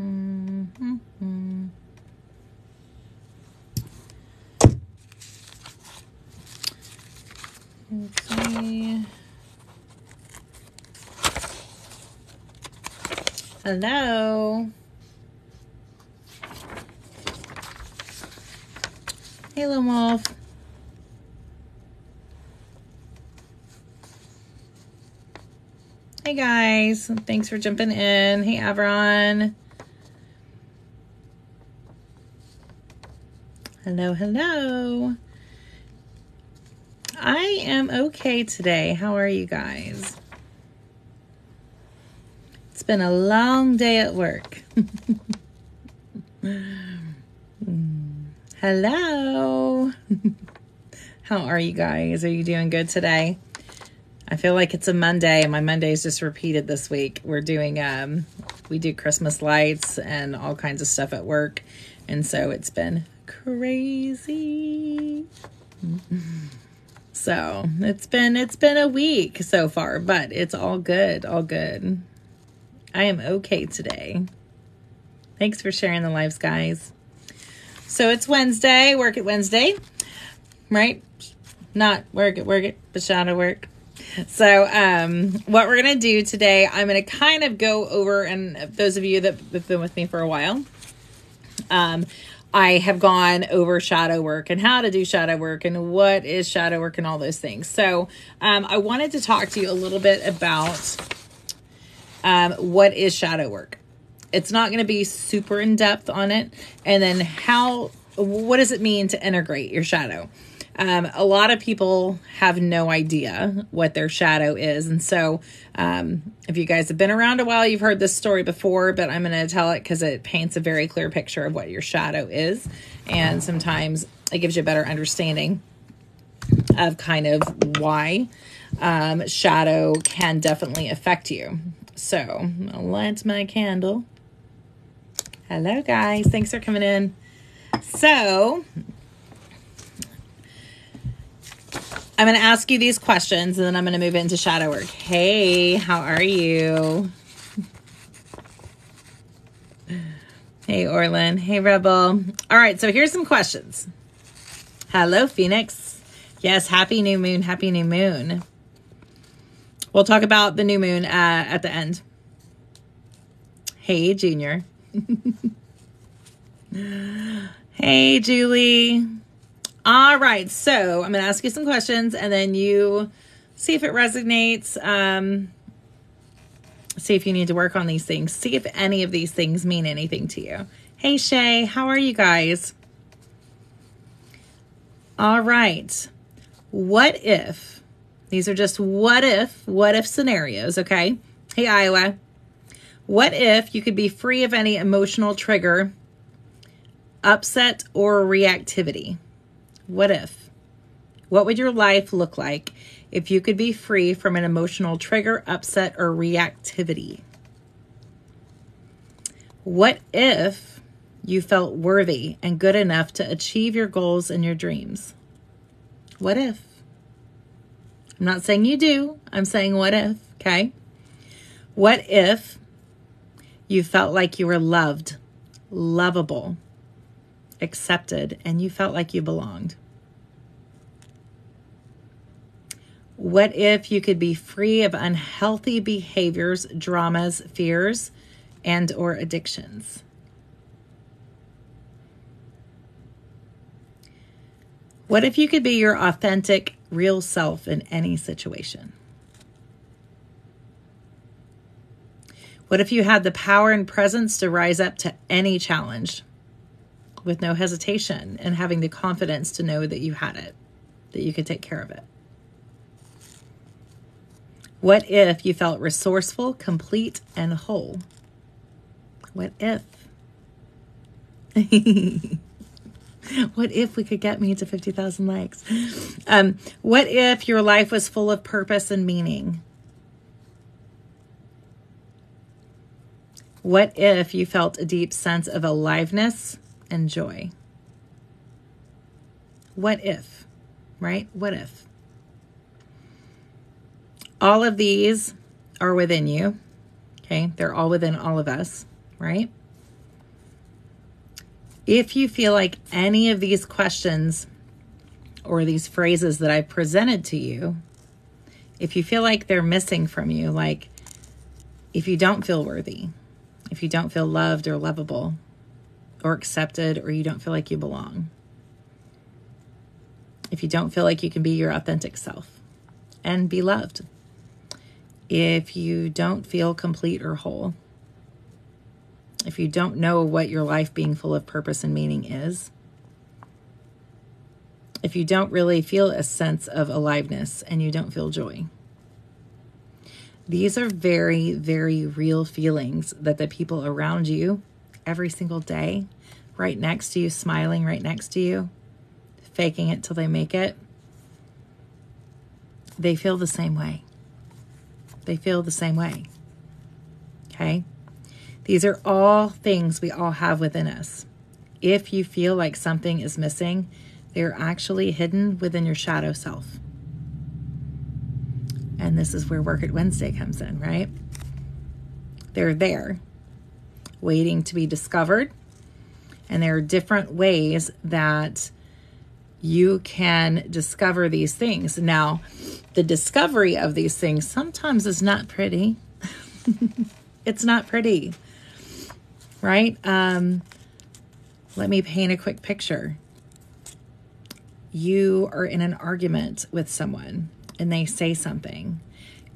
Okay. Hello. Hey, little wolf. Hey, guys. Thanks for jumping in. Hey, Avron. Hello, hello. I am okay today. How are you guys? It's been a long day at work. Hello. How are you guys? Are you doing good today? I feel like it's a Monday, and my Monday's just repeated this week. We're doing, we do Christmas lights and all kinds of stuff at work, and so it's been crazy. So it's been a week so far, but it's all good, all good. I am okay today. Thanks for sharing the lives, guys. So it's Wednesday, work it Wednesday, right? Not work it, but shadow work. So what we're going to do today, I'm going to kind of go over, and those of you that have been with me for a while, I have gone over shadow work and how to do shadow work and what is shadow work and all those things. So I wanted to talk to you a little bit about what is shadow work. It's not going to be super in depth on it. And then what does it mean to integrate your shadow? A lot of people have no idea what their shadow is. And so if you guys have been around a while, you've heard this story before, but I'm going to tell it because it paints a very clear picture of what your shadow is. And sometimes it gives you a better understanding of kind of why shadow can definitely affect you. So I'll light my candle. Hello, guys. Thanks for coming in. So I'm going to ask you these questions, and then I'm going to move into shadow work. Hey, how are you? Hey, Orlin. Hey, Rebel. All right, so here's some questions. Hello, Phoenix. Yes, happy new moon. Happy new moon. We'll talk about the new moon at the end. Hey, Junior. Hey, Julie. All right, so I'm going to ask you some questions, and then you see if it resonates. See if you need to work on these things. See if any of these things mean anything to you. Hey, Shay, how are you guys? All right. What if? These are just what if scenarios, okay? Hey, Iowa. What if you could be free of any emotional trigger, upset, or reactivity? What if? What would your life look like if you could be free from an emotional trigger, upset, or reactivity? What if you felt worthy and good enough to achieve your goals and your dreams? What if? I'm not saying you do. I'm saying what if, okay? What if you felt like you were loved, lovable, accepted, and you felt like you belonged? What if you could be free of unhealthy behaviors, dramas, fears, and or addictions? What if you could be your authentic, real self in any situation? What if you had the power and presence to rise up to any challenge with no hesitation and having the confidence to know that you had it, that you could take care of it? What if you felt resourceful, complete, and whole? What if? What if we could get me to 50,000 likes? What if your life was full of purpose and meaning? What if you felt a deep sense of aliveness and joy? What if, right? What if? All of these are within you, okay? They're all within all of us, right? If you feel like any of these questions or these phrases that I presented to you, if you feel like they're missing from you, like if you don't feel worthy, if you don't feel loved or lovable or accepted, or you don't feel like you belong, if you don't feel like you can be your authentic self and be loved, if you don't feel complete or whole, if you don't know what your life being full of purpose and meaning is, if you don't really feel a sense of aliveness and you don't feel joy. These are very, very real feelings that the people around you every single day, right next to you, smiling right next to you, faking it till they make it, they feel the same way. They feel the same way. Okay? These are all things we all have within us. If you feel like something is missing, they're actually hidden within your shadow self. And this is where Work It Wednesday comes in, right? They're there, waiting to be discovered. And there are different ways that you can discover these things. Now, the discovery of these things sometimes is not pretty. It's not pretty, right? Let me paint a quick picture. You are in an argument with someone and they say something,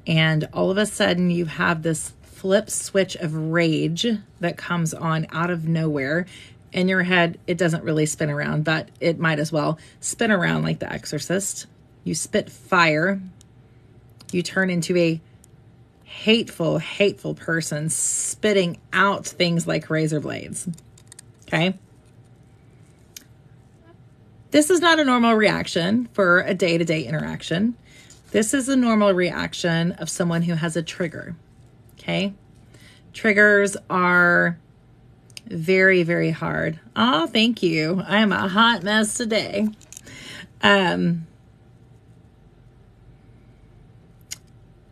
and all of a sudden you have this flip switch of rage that comes on out of nowhere. In your head, it doesn't really spin around, but it might as well spin around like The Exorcist. You spit fire. You turn into a hateful, hateful person, spitting out things like razor blades. Okay? This is not a normal reaction for a day-to-day interaction. This is a normal reaction of someone who has a trigger. Okay? Triggers are very, very hard. Oh, thank you. I am a hot mess today.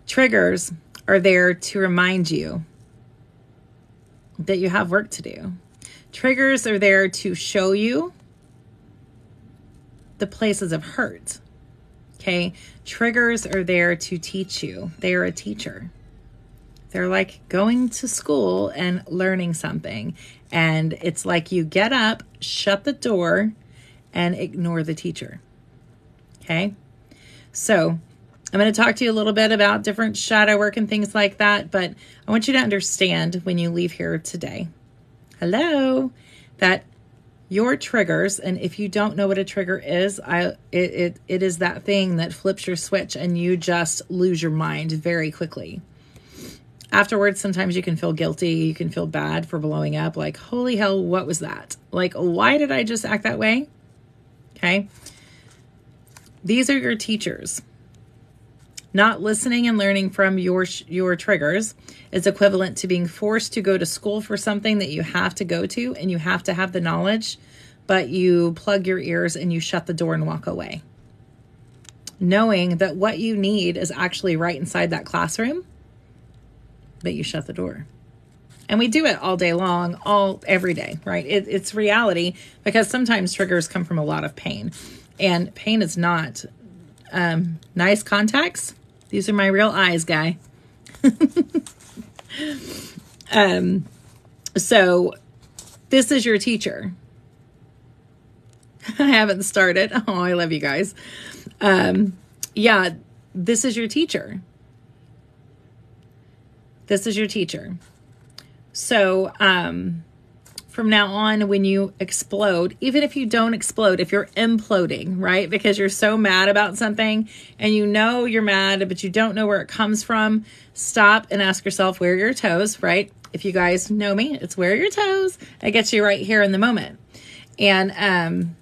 Triggers are there to remind you that you have work to do. Triggers are there to show you the places of hurt. Okay? Triggers are there to teach you. They are a teacher. They're like going to school and learning something. And it's like you get up, shut the door, and ignore the teacher. Okay? So I'm going to talk to you a little bit about different shadow work and things like that. But I want you to understand when you leave here today, that your triggers, and if you don't know what a trigger is, it is that thing that flips your switch and you just lose your mind very quickly. Afterwards, sometimes you can feel guilty. You can feel bad for blowing up. Like, holy hell, what was that? Like, why did I just act that way? Okay. These are your teachers. Not listening and learning from your triggers is equivalent to being forced to go to school for something that you have to go to and you have to have the knowledge, but you plug your ears and you shut the door and walk away. Knowing that what you need is actually right inside that classroom, but you shut the door. And we do it all day long, every day, right? It's reality, because sometimes triggers come from a lot of pain. And pain is not nice contacts. These are my real eyes, guy. So this is your teacher. I haven't started. Oh, I love you guys. Yeah, this is your teacher. This is your teacher. So, from now on, when you explode, even if you don't explode, if you're imploding, right? Because you're so mad about something and you know you're mad, but you don't know where it comes from, stop and ask yourself, where are your toes, right? If you guys know me, it's where are your toes? It gets you right here in the moment. And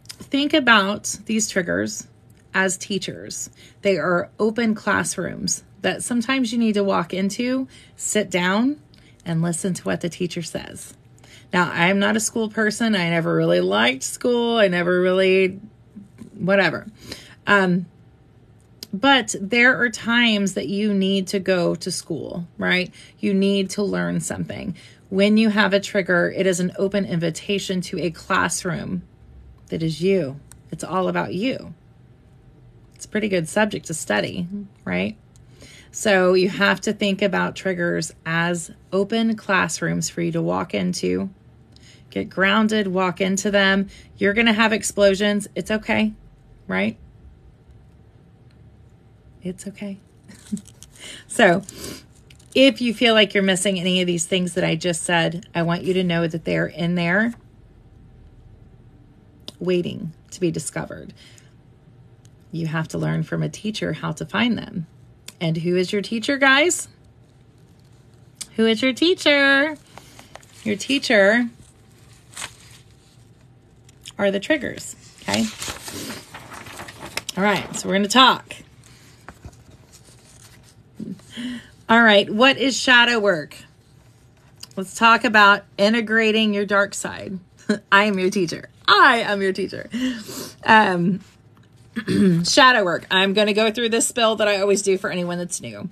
think about these triggers as teachers. They are open classrooms that sometimes you need to walk into, sit down, and listen to what the teacher says. Now, I'm not a school person. I never really liked school. I never really, whatever. But there are times that you need to go to school, right? You need to learn something. When you have a trigger, it is an open invitation to a classroom that is you. It's all about you. It's a pretty good subject to study, right? So you have to think about triggers as open classrooms for you to walk into. Get grounded, walk into them. You're going to have explosions. It's okay, right? It's okay. So if you feel like you're missing any of these things that I just said, I want you to know that they're in there waiting to be discovered. You have to learn from a teacher how to find them. And who is your teacher, guys? Who is your teacher? Your teacher are the triggers, okay? All right, so we're going to talk. All right, what is shadow work? Let's talk about integrating your dark side. I am your teacher. I am your teacher. Shadow work. I'm going to go through this spill that I always do for anyone that's new.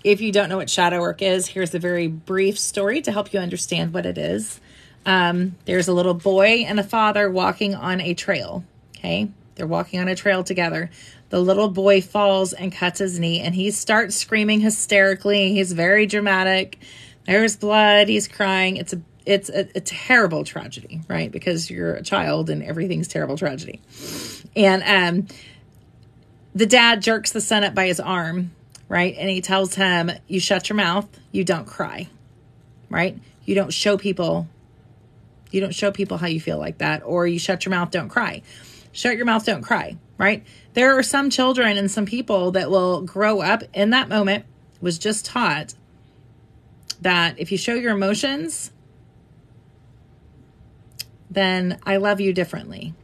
If you don't know what shadow work is, here's a very brief story to help you understand what it is. There's a little boy and a father walking on a trail. Okay. They're walking on a trail together. The little boy falls and cuts his knee, and he starts screaming hysterically. He's very dramatic. There's blood. He's crying. It's a terrible tragedy, right? Because you're a child and everything's terrible tragedy. And the dad jerks the son up by his arm, right? And he tells him, you shut your mouth. You don't cry, right? You don't show people how you feel like that. Or you shut your mouth, don't cry. Shut your mouth, don't cry, right? There are some children and some people that will grow up in that moment, was just taught that if you show your emotions, then I love you differently.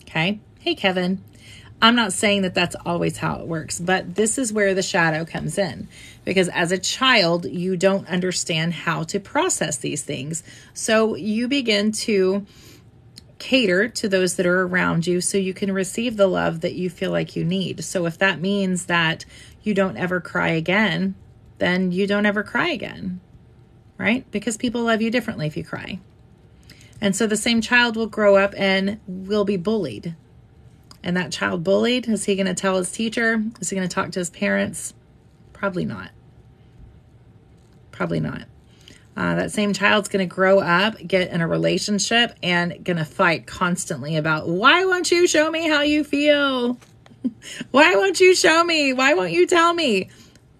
Okay? Hey, Kevin. I'm not saying that that's always how it works, but this is where the shadow comes in. Because as a child, you don't understand how to process these things. So you begin to cater to those that are around you so you can receive the love that you feel like you need. So if that means that you don't ever cry again, then you don't ever cry again, right? Because people love you differently if you cry. And so the same child will grow up and will be bullied. And that child bullied, is he going to tell his teacher? Is he going to talk to his parents? Probably not. Probably not. That same child's going to grow up, get in a relationship, and going to fight constantly about, why won't you show me how you feel? Why won't you show me? Why won't you tell me?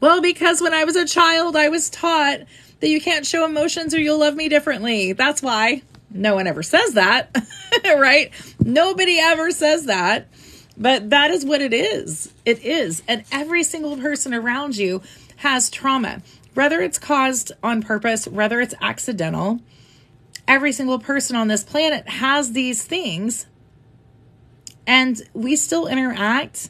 Well, because when I was a child, I was taught that you can't show emotions or you'll love me differently. That's why. No one ever says that, right? Nobody ever says that, but that is what it is. It is. And every single person around you has trauma, whether it's caused on purpose, whether it's accidental. Every single person on this planet has these things, and we still interact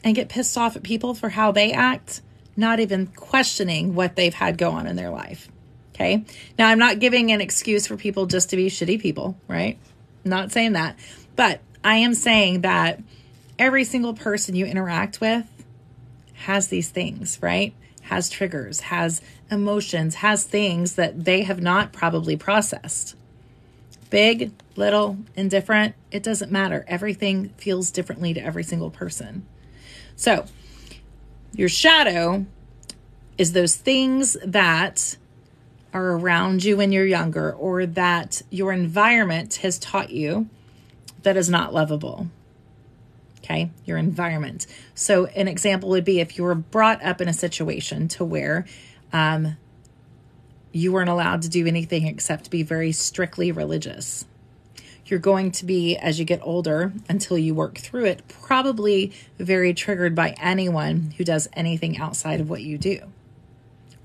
and get pissed off at people for how they act, not even questioning what they've had go on in their life. Okay. Now, I'm not giving an excuse for people just to be shitty people, right? I'm not saying that, but I am saying that every single person you interact with has these things, right? Has triggers, has emotions, has things that they have not probably processed. Big, little, indifferent, it doesn't matter. Everything feels differently to every single person. So your shadow is those things that are around you when you're younger, or that your environment has taught you that is not lovable. Okay, your environment. So an example would be if you were brought up in a situation to where you weren't allowed to do anything except be very strictly religious. You're going to be, as you get older, until you work through it, probably very triggered by anyone who does anything outside of what you do.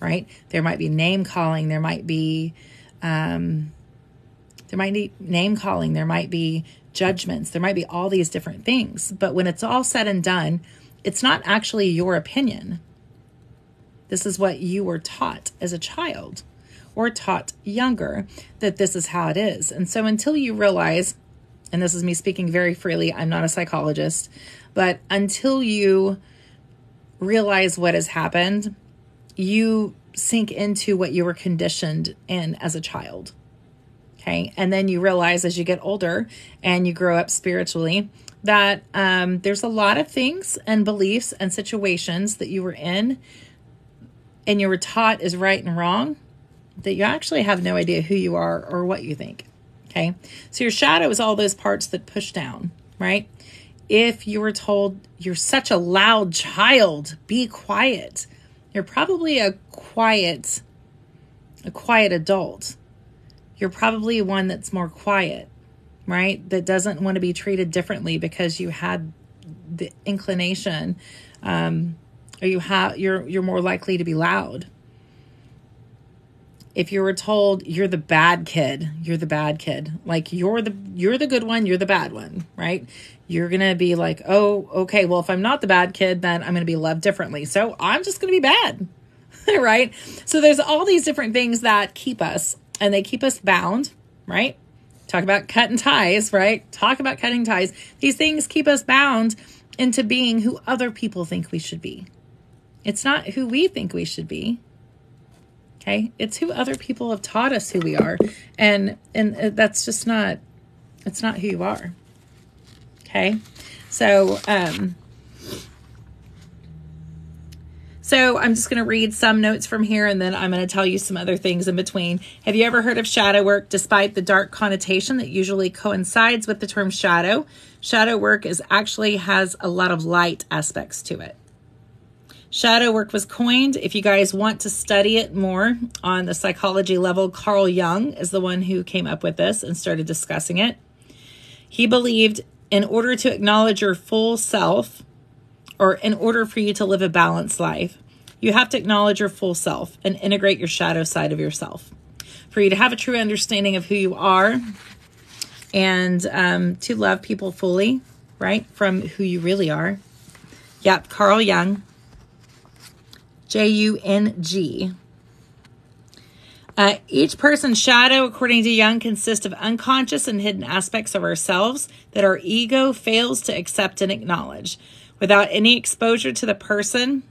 Right? There might be name calling. There might be name calling. There might be judgments. There might be all these different things. But when it's all said and done, it's not actually your opinion. This is what you were taught as a child, or taught younger, that this is how it is. And so until you realize, and this is me speaking very freely, I'm not a psychologist, but until you realize what has happened, you sink into what you were conditioned in as a child. Okay. And then you realize as you get older and you grow up spiritually that there's a lot of things and beliefs and situations that you were in and you were taught is right and wrong, that you actually have no idea who you are or what you think. Okay. So your shadow is all those parts that push down, right? If you were told you're such a loud child, be quiet, you're probably a quiet adult. You're probably one that's more quiet, right? That doesn't want to be treated differently because you had the inclination, or you're more likely to be loud. If you were told you're the bad kid, like you're the good one, you're the bad one, right? You're going to be like, oh, okay, well, if I'm not the bad kid, then I'm going to be loved differently. So I'm just going to be bad, right? So there's all these different things that keep us, and they keep us bound, right? Talk about cutting ties, right? Talk about cutting ties. These things keep us bound into being who other people think we should be. It's not who we think we should be. Okay. It's who other people have taught us who we are. And that's just not, it's not who you are. Okay. So I'm just going to read some notes from here, and then I'm going to tell you some other things in between. Have you ever heard of shadow work? Despite the dark connotation that usually coincides with the term shadow, shadow work has a lot of light aspects to it. Shadow work was coined, if you guys want to study it more on the psychology level, Carl Jung is the one who came up with this and started discussing it. He believed in order to acknowledge your full self, or in order for you to live a balanced life, you have to acknowledge your full self and integrate your shadow side of yourself. For you to have a true understanding of who you are and to love people fully, right, from who you really are. Yep, Carl Jung. Jung. Each person's shadow, according to Jung, consists of unconscious and hidden aspects of ourselves that our ego fails to accept and acknowledge. Without any exposure to the person,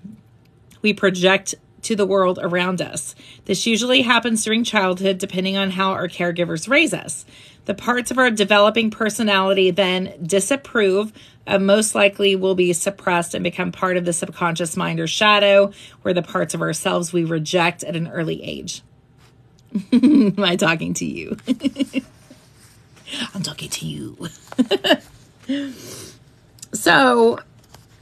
we project to the world around us. This usually happens during childhood, depending on how our caregivers raise us. The parts of our developing personality then disapprove most likely will be suppressed and become part of the subconscious mind or shadow, where the parts of ourselves we reject at an early age. Am I talking to you? I'm talking to you. So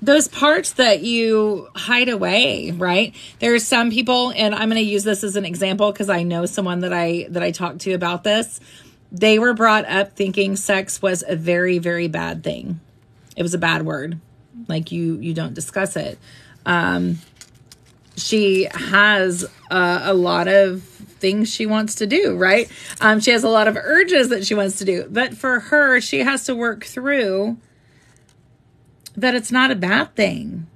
those parts that you hide away, right? There's some people, and I'm going to use this as an example because I know someone that I talked to about this. They were brought up thinking sex was a very, very bad thing. It was a bad word. Like you don't discuss it. She has a lot of things she wants to do, right? She has a lot of urges that she wants to do. But for her, she has to work through that it's not a bad thing,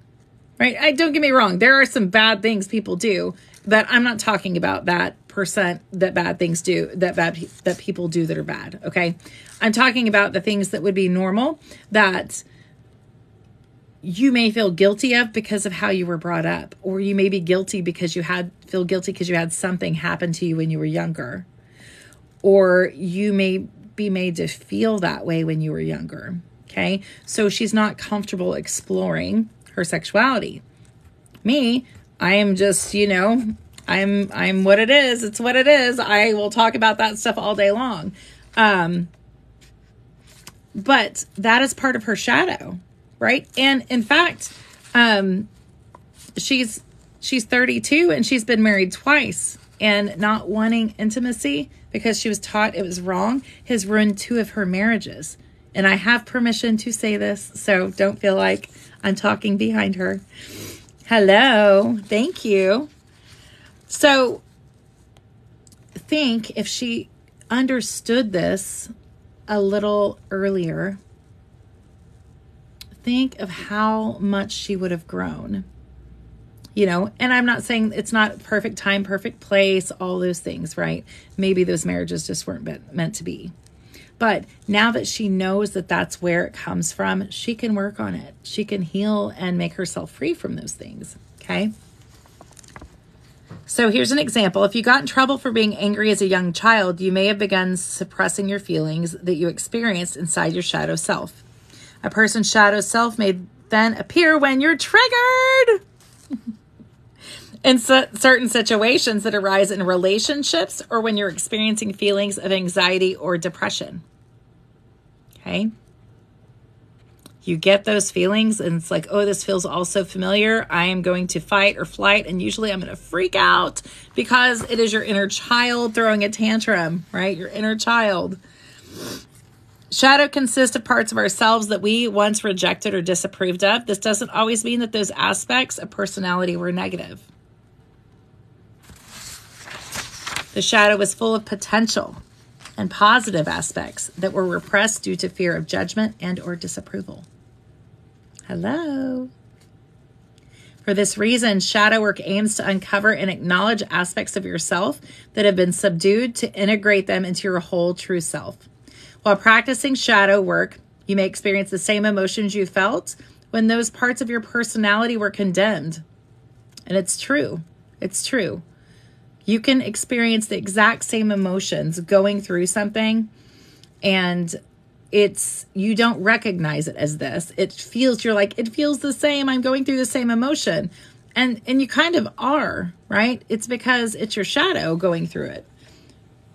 right? Don't get me wrong. There are some bad things people do, but I'm not talking about that percent that bad things do, that people do that are bad, okay? I'm talking about the things that would be normal that you may feel guilty of because of how you were brought up, or you may be guilty because you had something happen to you when you were younger, or you may be made to feel that way when you were younger. Okay. So she's not comfortable exploring her sexuality. Me, I am just, I'm what it is. It's what it is. I will talk about that stuff all day long. But that is part of her shadow, right? And in fact, she's 32 and she's been married twice, and not wanting intimacy because she was taught it was wrong has ruined 2 of her marriages. And I have permission to say this, so don't feel like I'm talking behind her. Hello. Thank you. So think if she understood this a little earlier, think of how much she would have grown. And I'm not saying it's not perfect time, perfect place, all those things, right? Maybe those marriages just weren't meant to be. But now that she knows that that's where it comes from, she can work on it. She can heal and make herself free from those things. Okay. So here's an example. If you got in trouble for being angry as a young child, you may have begun suppressing your feelings that you experienced inside your shadow self. A person's shadow self may then appear when you're triggered in certain situations that arise in relationships or when you're experiencing feelings of anxiety or depression. Okay? You get those feelings and it's like, oh, this feels all so familiar. I am going to fight or flight. And usually I'm going to freak out because it is your inner child throwing a tantrum, right? Your inner child. Shadow consists of parts of ourselves that we once rejected or disapproved of. This doesn't always mean that those aspects of personality were negative. The shadow is full of potential and positive aspects that were repressed due to fear of judgment and or disapproval. Hello. For this reason, shadow work aims to uncover and acknowledge aspects of yourself that have been subdued to integrate them into your whole true self. While practicing shadow work, you may experience the same emotions you felt when those parts of your personality were condemned. And it's true. It's true. You can experience the exact same emotions going through something, and you don't recognize it as this. You're like, it feels the same. I'm going through the same emotion. And you kind of are, right? It's because it's your shadow going through it,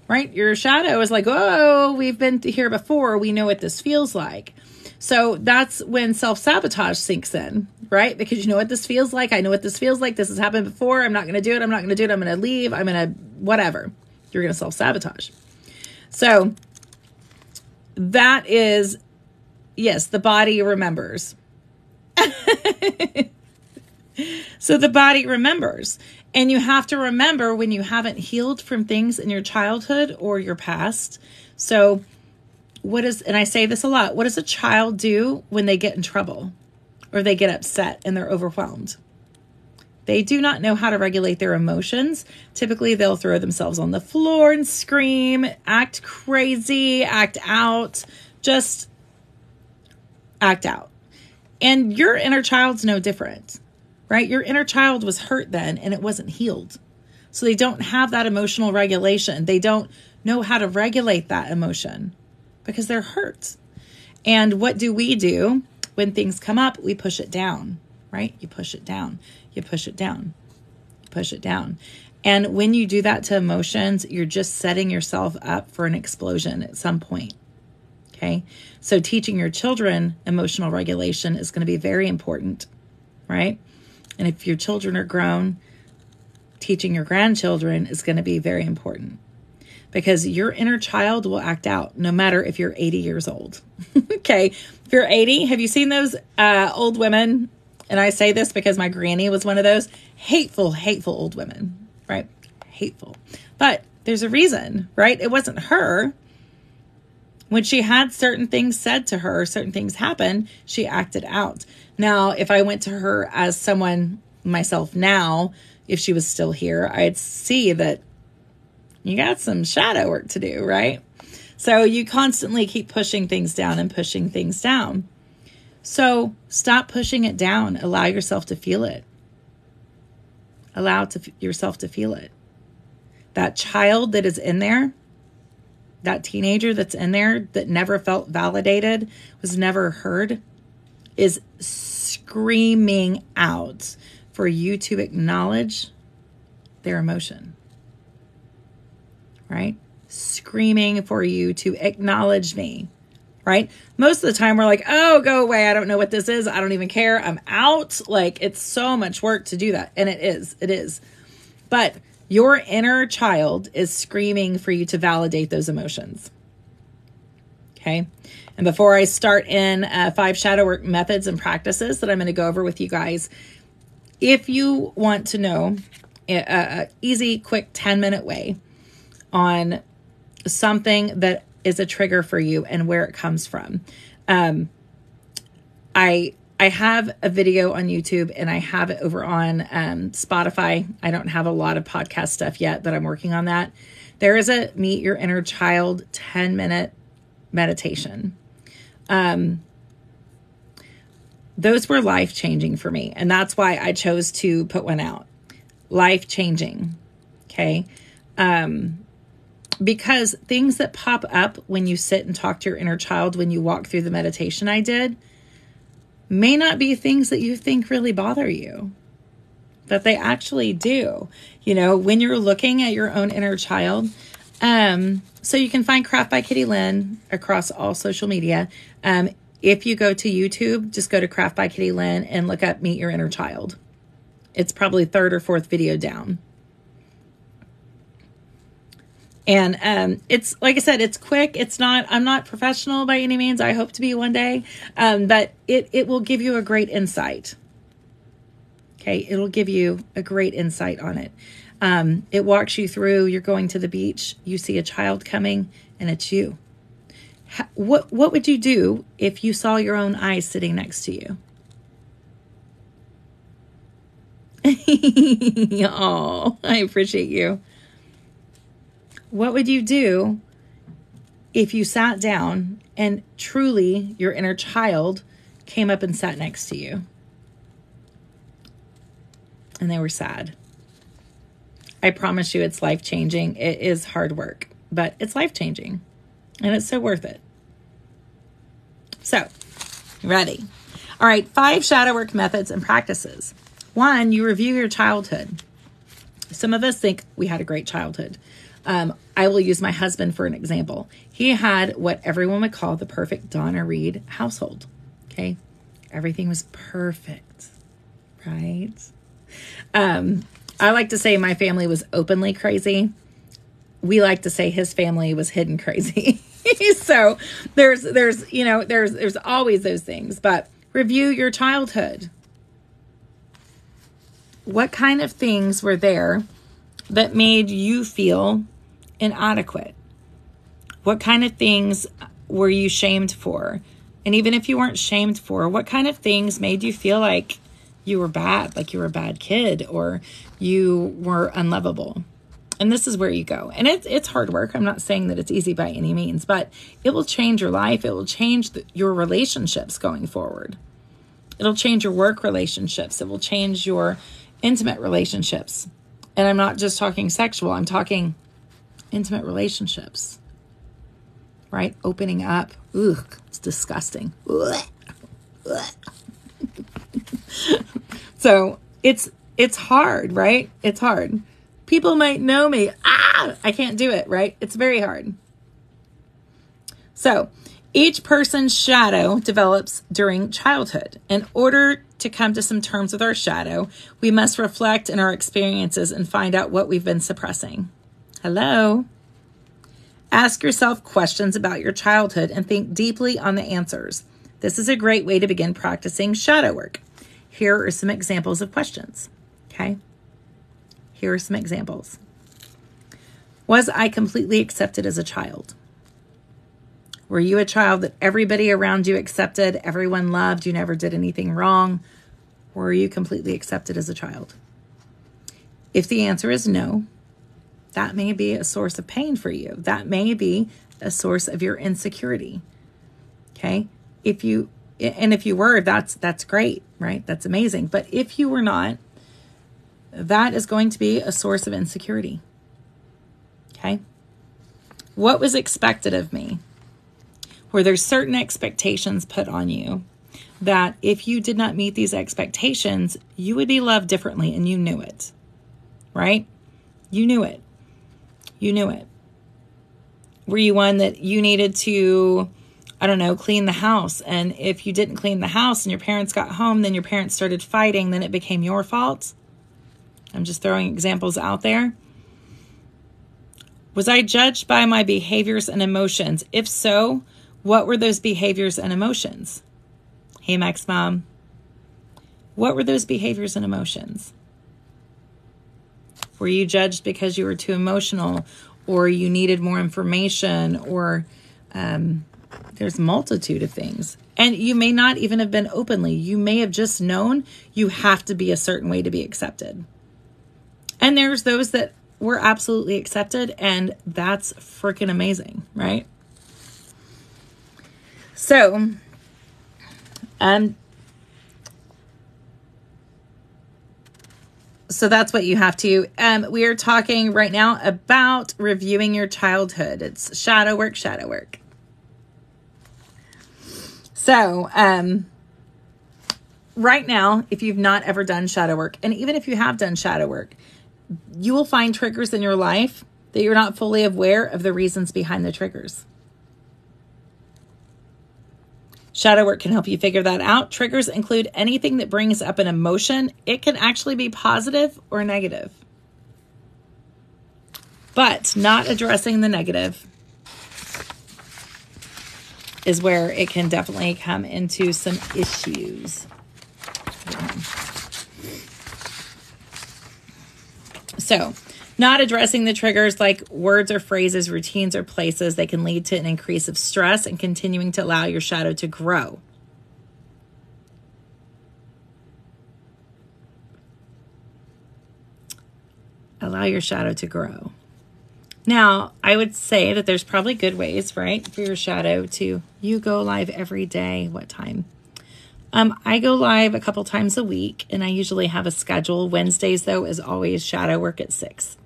right? Your shadow is like, oh, we've been here before. We know what this feels like. So that's when self-sabotage sinks in, right? Because you know what this feels like. I know what this feels like. This has happened before. I'm not going to do it. I'm not going to do it. I'm going to leave. I'm going to whatever. You're going to self-sabotage. So that is, yes, the body remembers. So the body remembers. And you have to remember when you haven't healed from things in your childhood or your past. So and I say this a lot, what does a child do when they get in trouble or they get upset and they're overwhelmed? They do not know how to regulate their emotions. Typically, they'll throw themselves on the floor and scream, act crazy, act out, just act out. And your inner child's no different, right? Your inner child was hurt then and it wasn't healed. So they don't have that emotional regulation. They don't know how to regulate that emotion because they're hurt. And what do? When things come up, we push it down, right? You push it down. You push it down. You push it down. And when you do that to emotions, you're just setting yourself up for an explosion at some point. Okay? So teaching your children emotional regulation is going to be very important, right? And if your children are grown, teaching your grandchildren is going to be very important. Because your inner child will act out no matter if you're 80 years old. Okay. If you're 80, have you seen those old women? And I say this because my granny was one of those hateful old women, right? Hateful. But there's a reason, right? It wasn't her. When she had certain things said to her, certain things happened, she acted out. Now, if I went to her as someone, myself now, if she was still here, I'd see that you got some shadow work to do, right? So you constantly keep pushing things down and pushing things down. So stop pushing it down. Allow yourself to feel it. Yourself to feel it. That child that is in there, that teenager that's in there that never felt validated, was never heard, is screaming out for you to acknowledge their emotion. Right? Screaming for you to acknowledge me, right? Most of the time we're like, oh, go away. I don't know what this is. I don't even care. I'm out. Like, it's so much work to do that. And it is. But your inner child is screaming for you to validate those emotions. Okay. And before I start in 5 shadow work methods and practices that I'm going to go over with you guys, if you want to know an easy, quick 10-minute way on something that is a trigger for you and where it comes from. I have a video on YouTube and I have it over on Spotify. I don't have a lot of podcast stuff yet, but I'm working on that. There is a Meet Your Inner Child 10-minute meditation. Those were life-changing for me. And that's why I chose to put one out. life-changing, okay? Because things that pop up when you sit and talk to your inner child, when you walk through the meditation I did, may not be things that you think really bother you, but they actually do. You know, when you're looking at your own inner child, so you can find Craft by Kitty Lynn across all social media. If you go to YouTube, just go to Craft by Kitty Lynn and look up Meet Your Inner Child. It's probably 3rd or 4th video down. And it's, like I said, it's quick. I'm not professional by any means. I hope to be one day. But it will give you a great insight. Okay. It'll give you a great insight on it. It walks you through, you're going to the beach, you see a child coming, and it's you. What would you do if you saw your own eyes sitting next to you? Oh, I appreciate you. What would you do if you sat down and truly your inner child came up and sat next to you and they were sad? I promise you it's life-changing. It is hard work, but it's life-changing and it's so worth it. So, ready? All right, 5 shadow work methods and practices. 1, you review your childhood. Some of us think we had a great childhood. I will use my husband for an example. He had what everyone would call the perfect Donna Reed household. Okay. Everything was perfect, right? I like to say my family was openly crazy. We like to say his family was hidden crazy. So there's always those things, but review your childhood. What kind of things were there that made you feel inadequate? What kind of things were you shamed for? And even if you weren't shamed for, what kind of things made you feel like you were bad, like you were a bad kid or you were unlovable? And this is where you go. And it's hard work. I'm not saying that it's easy by any means, but it will change your life. It will change your relationships going forward. It'll change your work relationships. It will change your intimate relationships. And I'm not just talking sexual. I'm talking intimate relationships, right? Opening up. Ugh, it's disgusting. So it's hard, right? It's hard. People might know me. I can't do it, right? It's very hard. So each person's shadow develops during childhood. In order to come to some terms with our shadow, we must reflect in our experiences and find out what we've been suppressing. Hello? Ask yourself questions about your childhood and think deeply on the answers. This is a great way to begin practicing shadow work. Here are some examples of questions. Okay? Here are some examples. Was I completely accepted as a child? Were you a child that everybody around you accepted, everyone loved, you never did anything wrong? Or were you completely accepted as a child? If the answer is no, that may be a source of pain for you. That may be a source of your insecurity. Okay? If you were, that's great, right? That's amazing. But if you were not, that is going to be a source of insecurity. Okay? What was expected of me? Where there's certain expectations put on you that if you did not meet these expectations, you would be loved differently, and you knew it, right? You knew it. You knew it. Were you one that you needed to, clean the house? And if you didn't clean the house and your parents got home, then your parents started fighting, then it became your fault? I'm just throwing examples out there. Was I judged by my behaviors and emotions? If so, what were those behaviors and emotions? Hey, Max Mom. What were those behaviors and emotions? Were you judged because you were too emotional, or you needed more information, or there's a multitude of things. And you may not even have been openly. You may have just known you have to be a certain way to be accepted. And there's those that were absolutely accepted, and that's freaking amazing, right? So, So that's what you have to. We are talking right now about reviewing your childhood. It's shadow work, shadow work. So, right now, if you've not ever done shadow work, and even if you have done shadow work, you will find triggers in your life that you're not fully aware of the reasons behind the triggers. Shadow work can help you figure that out. Triggers include anything that brings up an emotion. It can actually be positive or negative. But not addressing the negative is where it can definitely come into some issues. So, not addressing the triggers like words or phrases, routines or places, they can lead to an increase of stress and continuing to allow your shadow to grow. Allow your shadow to grow. Now, I would say that there's probably good ways, right, for your shadow to, you go live every day. What time? I go live a couple times a week, and I usually have a schedule. Wednesdays, though, is always shadow work at 6.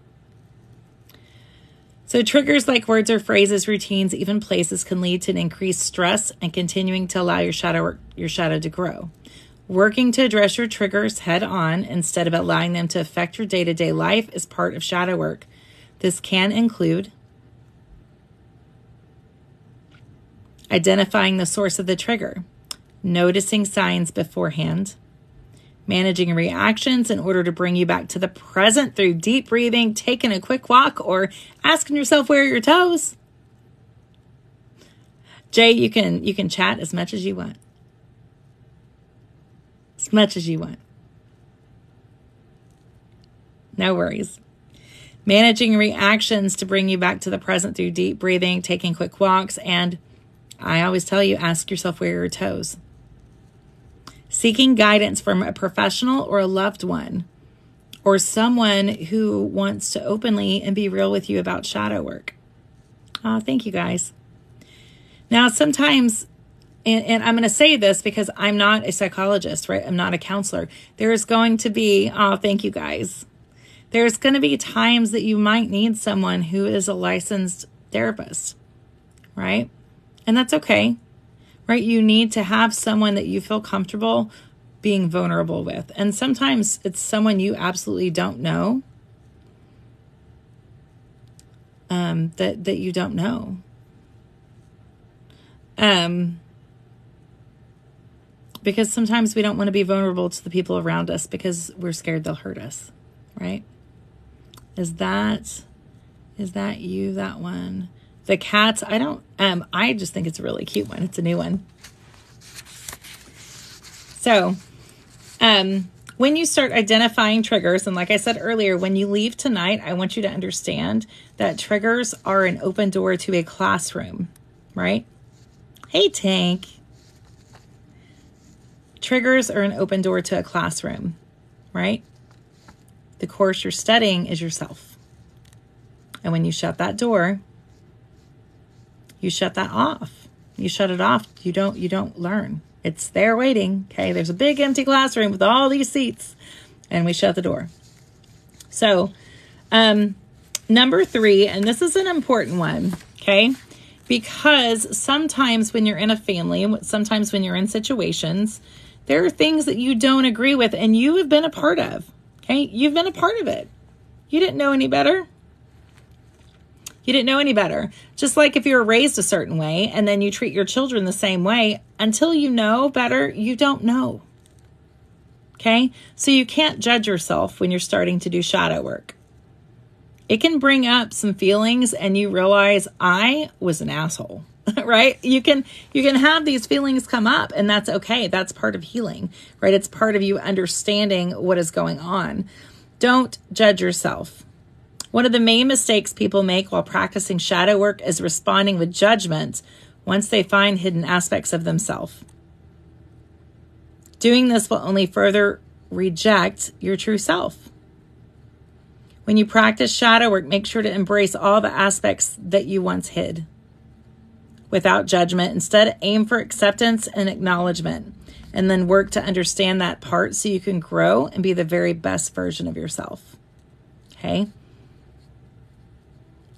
So triggers like words or phrases, routines, even places can lead to an increased stress and continuing to allow your shadow to grow. Working to address your triggers head on instead of allowing them to affect your day-to-day life is part of shadow work. This can include identifying the source of the trigger, noticing signs beforehand, managing reactions in order to bring you back to the present through deep breathing, taking a quick walk, or asking yourself where are your toes. Jay, you can chat as much as you want. As much as you want. No worries. Managing reactions to bring you back to the present through deep breathing, taking quick walks, and I always tell you, ask yourself where are your toes. Seeking guidance from a professional or a loved one or someone who wants to openly and be real with you about shadow work. Oh, thank you guys. Now, sometimes, and I'm going to say this because I'm not a psychologist, right? I'm not a counselor. There's going to be, oh, thank you guys. There's going to be times that you might need someone who is a licensed therapist, right? And that's okay. Right? You need to have someone that you feel comfortable being vulnerable with. And sometimes it's someone you absolutely don't know, that you don't know. Because sometimes we don't want to be vulnerable to the people around us because we're scared they'll hurt us, right? Is that you, that one? The cats, I just think it's a really cute one. It's a new one. So, when you start identifying triggers, and like I said earlier, when you leave tonight, I want you to understand that triggers are an open door to a classroom, right? Hey, Tank. Triggers are an open door to a classroom, right? The course you're studying is yourself. And when you shut that door, you shut that off. You shut it off. You don't learn. It's there waiting. Okay. There's a big empty classroom with all these seats and we shut the door. So, number 3, and this is an important one. Okay. Because sometimes when you're in a family, sometimes when you're in situations, there are things that you don't agree with and you have been a part of. Okay. You've been a part of it. You didn't know any better. You didn't know any better. Just like if you were raised a certain way and then you treat your children the same way, until you know better, you don't know. Okay? So you can't judge yourself when you're starting to do shadow work. It can bring up some feelings and you realize I was an asshole, right? You can have these feelings come up and that's okay. That's part of healing, right? It's part of you understanding what is going on. Don't judge yourself. One of the main mistakes people make while practicing shadow work is responding with judgment once they find hidden aspects of themselves. Doing this will only further reject your true self. When you practice shadow work, make sure to embrace all the aspects that you once hid. without judgment. Instead, aim for acceptance and acknowledgement, and then work to understand that part so you can grow and be the very best version of yourself. Okay?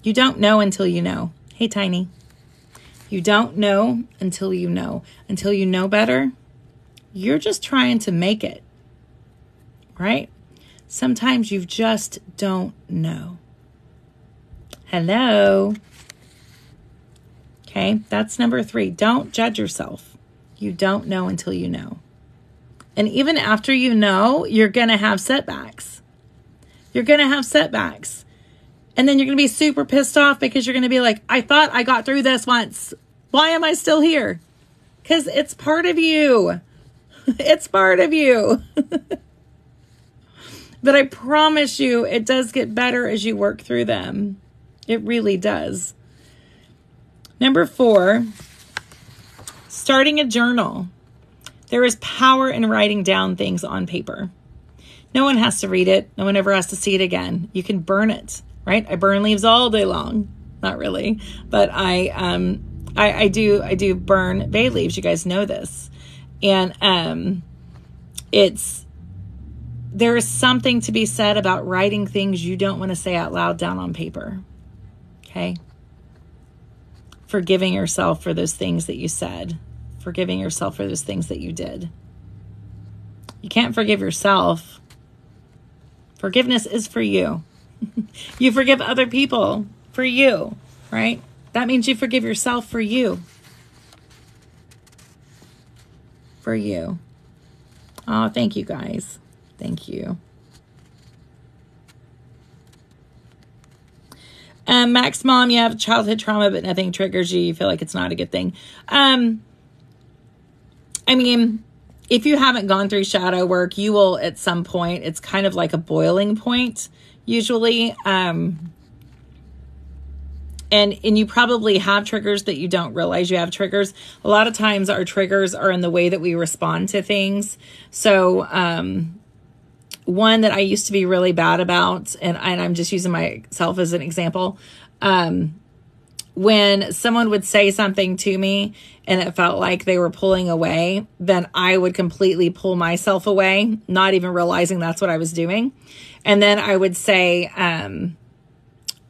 You don't know until you know. Hey, Tiny. You don't know until you know. Until you know better, you're just trying to make it. Right? Sometimes you just don't know. Hello. Okay, that's number 3. Don't judge yourself. You don't know until you know. And even after you know, you're going to have setbacks. You're going to have setbacks. And then you're going to be super pissed off because you're going to be like, I thought I got through this once. Why am I still here? Because it's part of you. It's part of you. But I promise you, it does get better as you work through them. It really does. Number 4, starting a journal. There is power in writing down things on paper. No one has to read it. No one ever has to see it again. You can burn it, right? I burn leaves all day long. Not really, but I do burn bay leaves. You guys know this. And there is something to be said about writing things you don't want to say out loud down on paper. Okay? Forgiving yourself for those things that you said. Forgiving yourself for those things that you did. You can't forgive yourself. Forgiveness is for you. You forgive other people for you, right? That means you forgive yourself for you. For you. Oh, thank you guys. Thank you. Max Mom, you have childhood trauma, but nothing triggers you. You feel like it's not a good thing. I mean, if you haven't gone through shadow work, you will at some point. It's kind of like a boiling point, usually. And you probably have triggers that you don't realize you have triggers. A lot of times our triggers are in the way that we respond to things. So, one that I used to be really bad about, and I'm just using myself as an example. When someone would say something to me and it felt like they were pulling away, then I would completely pull myself away, not even realizing that's what I was doing. And then I would say,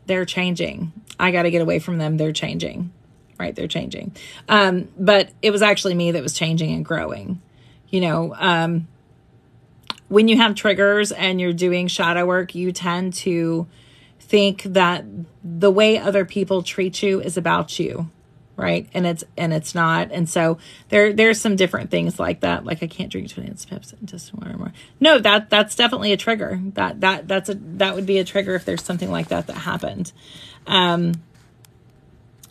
they're changing. I got to get away from them. They're changing, right? They're changing. But it was actually me that was changing and growing, when you have triggers and you're doing shadow work, you tend to think that the way other people treat you is about you, right? And it's not. And so there's some different things like that. Like I can't drink 20 ounces of Pepsi, just one or more. No, that's definitely a trigger. That would be a trigger if there's something like that happened.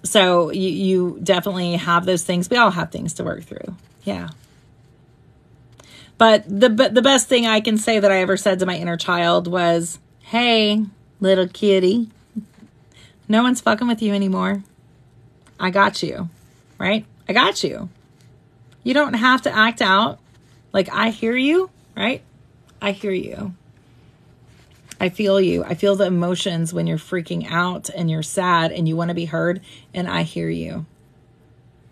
So you definitely have those things. We all have things to work through. Yeah. But the best thing I can say that I ever said to my inner child was, hey, little kitty, no one's fucking with you anymore. I got you, right? I got you. You don't have to act out like I hear you, right? I hear you. I feel you. I feel the emotions when you're freaking out and you're sad and you want to be heard, and I hear you.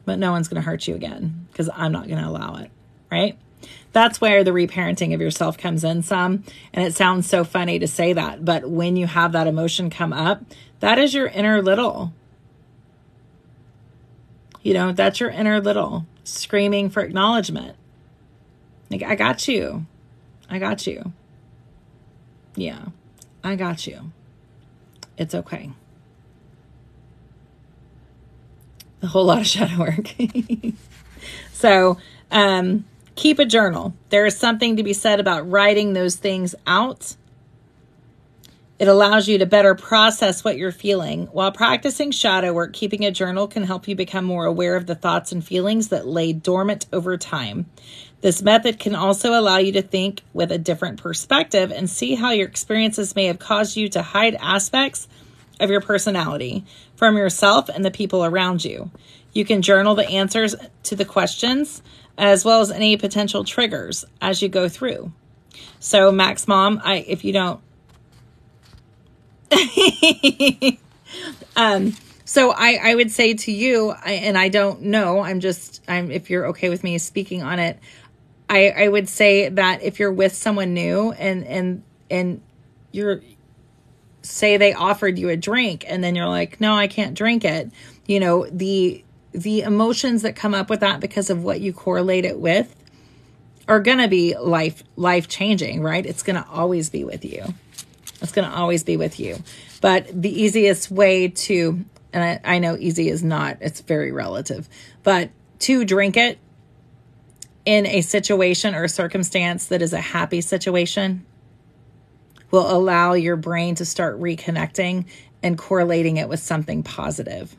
But no one's going to hurt you again because I'm not going to allow it, right? That's where the reparenting of yourself comes in some. And it sounds so funny to say that, but when you have that emotion come up, that is your inner little. That's your inner little screaming for acknowledgement. Like, I got you. I got you. Yeah, I got you. It's okay. A whole lot of shadow work. So, keep a journal. There is something to be said about writing those things out. It allows you to better process what you're feeling. While practicing shadow work, keeping a journal can help you become more aware of the thoughts and feelings that lay dormant over time. This method can also allow you to think with a different perspective and see how your experiences may have caused you to hide aspects of your personality from yourself and the people around you. You can journal the answers to the questions as well as any potential triggers as you go through. So Max Mom, if you don't, So I would say to you, and I don't know, if you're okay with me speaking on it, I would say that if you're with someone new and you're, say they offered you a drink and then you're like, no, I can't drink it. You know, the emotions that come up with that because of what you correlate it with are going to be life changing, right? It's going to always be with you. It's going to always be with you. But the easiest way to, and I know easy is not, it's very relative, but to drink it in a situation or circumstance that is a happy situation will allow your brain to start reconnecting and correlating it with something positive.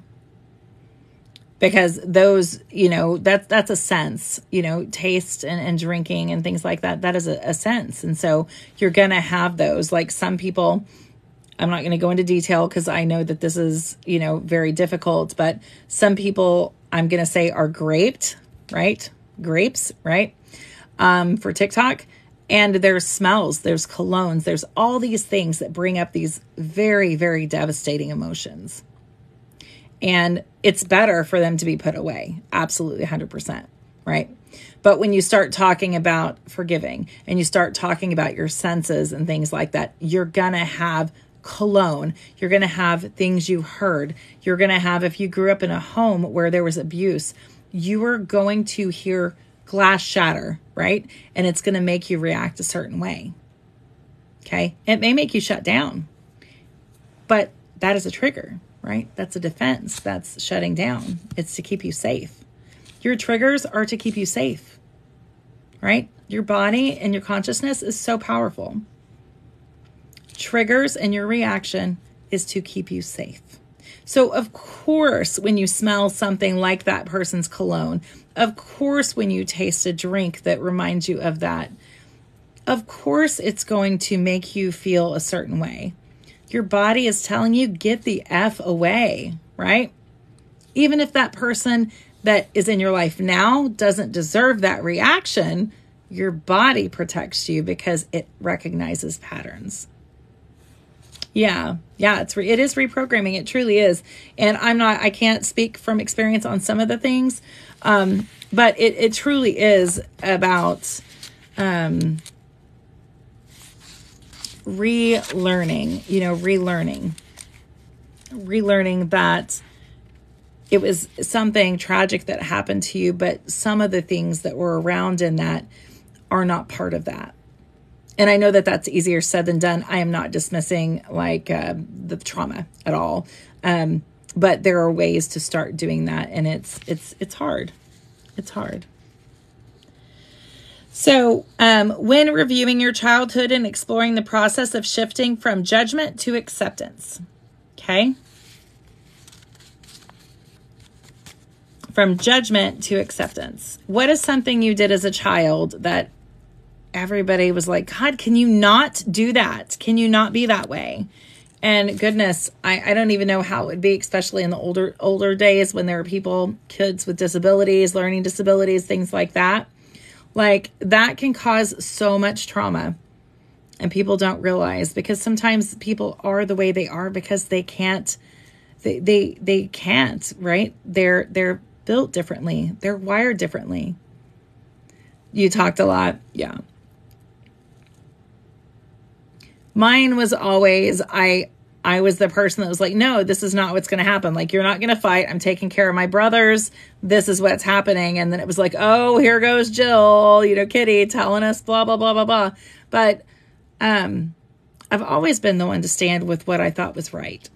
Because those, you know, that's a sense, you know, taste and drinking and things like that. That is a sense. And so you're going to have those. Like some people, I'm not going to go into detail because I know that this is, you know, very difficult. But some people, I'm going to say, are grapes, right? For TikTok. And there's smells, there's colognes, there's all these things that bring up these very, very devastating emotions. And it's better for them to be put away. Absolutely 100%. Right. But when you start talking about forgiving and you start talking about your senses and things like that, you're going to have cologne. You're going to have things you heard. You're going to have, if you grew up in a home where there was abuse, you are going to hear glass shatter, right? And it's going to make you react a certain way. Okay. It may make you shut down, but that is a trigger. Right? That's a defense. That's shutting down. It's to keep you safe. Your triggers are to keep you safe, right? Your body and your consciousness is so powerful. Triggers and your reaction is to keep you safe. So of course, when you smell something like that person's cologne, of course, when you taste a drink that reminds you of that, of course, it's going to make you feel a certain way. Your body is telling you, get the F away, right? Even if that person that is in your life now doesn't deserve that reaction, your body protects you because it recognizes patterns. Yeah, it is reprogramming. It truly is. And I can't speak from experience on some of the things, but it truly is about relearning that it was something tragic that happened to you, but some of the things that were around in that are not part of that. And I know that that's easier said than done. I am not dismissing the trauma at all. But there are ways to start doing that. And it's hard. It's hard. So when reviewing your childhood and exploring the process of shifting from judgment to acceptance, okay? From judgment to acceptance. What is something you did as a child that everybody was like, God, can you not do that? Can you not be that way? And goodness, I don't even know how it would be, especially in the older days when there were kids with disabilities, learning disabilities, things like that. Like that can cause so much trauma and people don't realize, because sometimes people are the way they are because they can't, they can't, right? They're built differently. They're wired differently. You talked a lot. Yeah. Mine was always, I was the person that was like, no, this is not what's going to happen. Like, you're not going to fight. I'm taking care of my brothers. This is what's happening. And then it was like, oh, here goes Jill, Kitty telling us blah, blah, blah, blah, blah. But I've always been the one to stand with what I thought was right.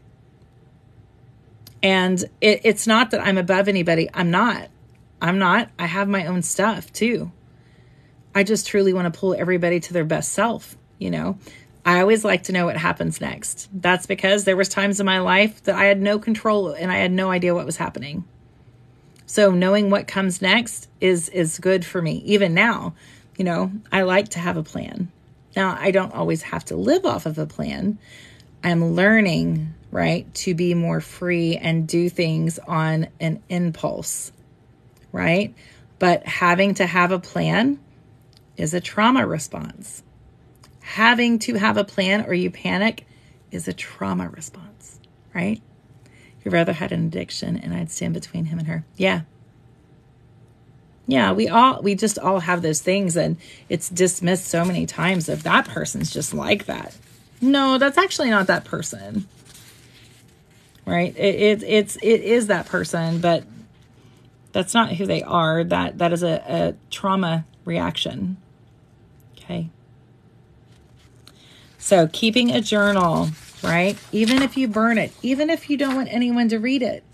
And it's not that I'm above anybody. I'm not. I have my own stuff too. I just truly want to pull everybody to their best self, I always like to know what happens next. That's because there was times in my life that I had no control and I had no idea what was happening. So knowing what comes next is good for me. Even now, I like to have a plan. Now, I don't always have to live off of a plan. I'm learning, right, to be more free and do things on an impulse, right? But having to have a plan is a trauma response. Having to have a plan or you panic is a trauma response, right? Your brother had an addiction and I'd stand between him and her. Yeah. Yeah, we just all have those things, and it's dismissed so many times of that person's just like that. No, that's actually not that person. Right? It is that person, but that's not who they are. That is a trauma reaction. Okay. So keeping a journal, right? Even if you burn it, even if you don't want anyone to read it,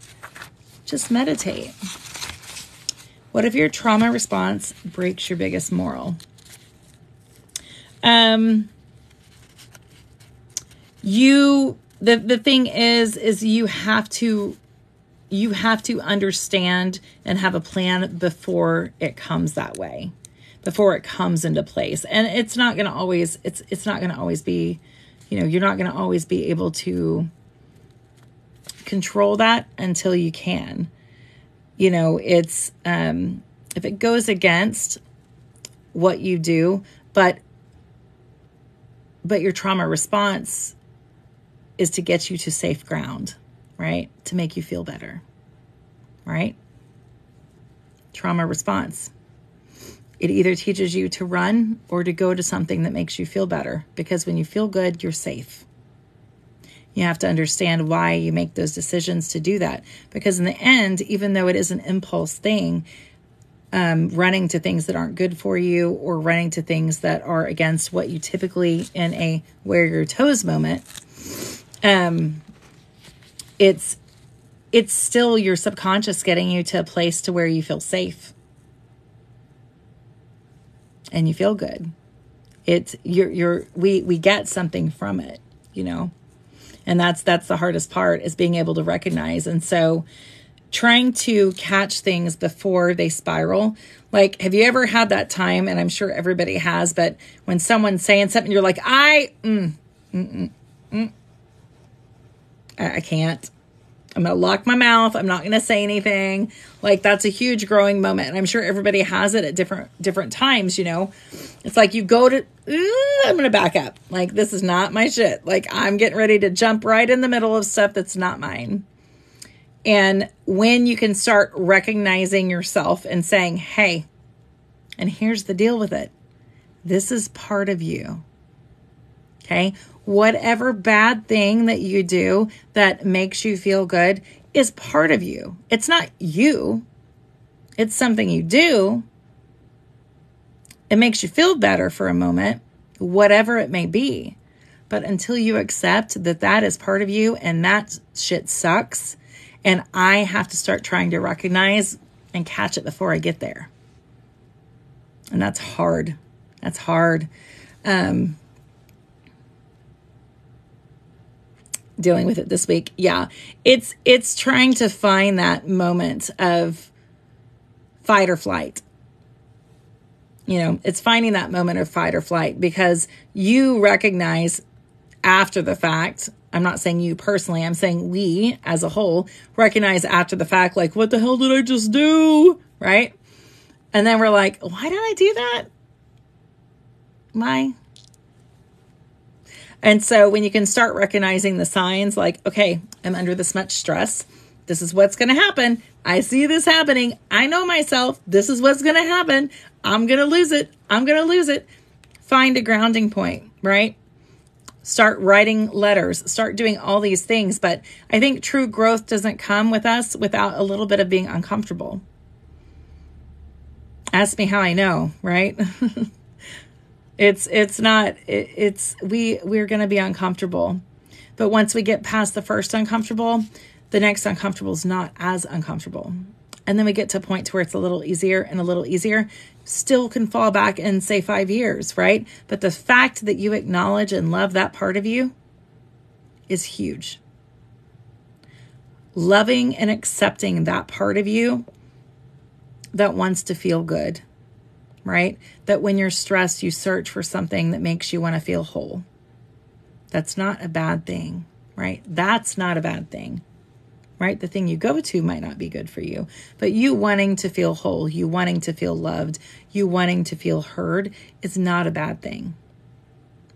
just meditate. What if your trauma response breaks your biggest moral? The thing is you have to understand and have a plan before it comes that way, before it comes into place. And it's not going to always, it's not going to always be, you're not going to always be able to control that until you can. It's, if it goes against what you do, but your trauma response is to get you to safe ground, right? To make you feel better, right? Trauma response. It either teaches you to run or to go to something that makes you feel better, because when you feel good, you're safe. You have to understand why you make those decisions to do that. Because in the end, even though it is an impulse thing, running to things that aren't good for you or running to things that are against what you typically in a wear your toes moment, it's still your subconscious getting you to a place to where you feel safe and you feel good. We get something from it, And that's the hardest part, is being able to recognize. And so trying to catch things before they spiral. Like, have you ever had that time, and I'm sure everybody has, but when someone's saying something, you're like, I can't. I'm going to lock my mouth. I'm not going to say anything. Like, that's a huge growing moment. And I'm sure everybody has it at different times, It's like you go to, I'm going to back up. Like, this is not my shit. Like, I'm getting ready to jump right in the middle of stuff that's not mine. And when you can start recognizing yourself and saying, hey, and here's the deal with it. This is part of you. Okay? Whatever bad thing that you do that makes you feel good is part of you. It's not you. It's something you do. It makes you feel better for a moment, whatever it may be. But until you accept that that is part of you and that shit sucks, and I have to start trying to recognize and catch it before I get there. And that's hard. That's hard. Dealing with it this week. Yeah. It's trying to find that moment of fight or flight. It's finding that moment of fight or flight, because you recognize after the fact. I'm not saying you personally, I'm saying we as a whole recognize after the fact, like, what the hell did I just do? Right? And then we're like, why did I do that? Why? And so when you can start recognizing the signs, like, okay, I'm under this much stress. This is what's going to happen. I see this happening. I know myself. This is what's going to happen. I'm going to lose it. I'm going to lose it. Find a grounding point, right? Start writing letters, start doing all these things. But I think true growth doesn't come with us without a little bit of being uncomfortable. Ask me how I know, right? We're going to be uncomfortable. But once we get past the first uncomfortable, the next uncomfortable is not as uncomfortable. And then we get to a point to where it's a little easier and a little easier. Still can fall back in, say, 5 years, right? But the fact that you acknowledge and love that part of you is huge. Loving and accepting that part of you that wants to feel good, right? That when you're stressed, you search for something that makes you want to feel whole. That's not a bad thing, right? That's not a bad thing. Right? The thing you go to might not be good for you, but you wanting to feel whole, you wanting to feel loved, you wanting to feel heard is not a bad thing,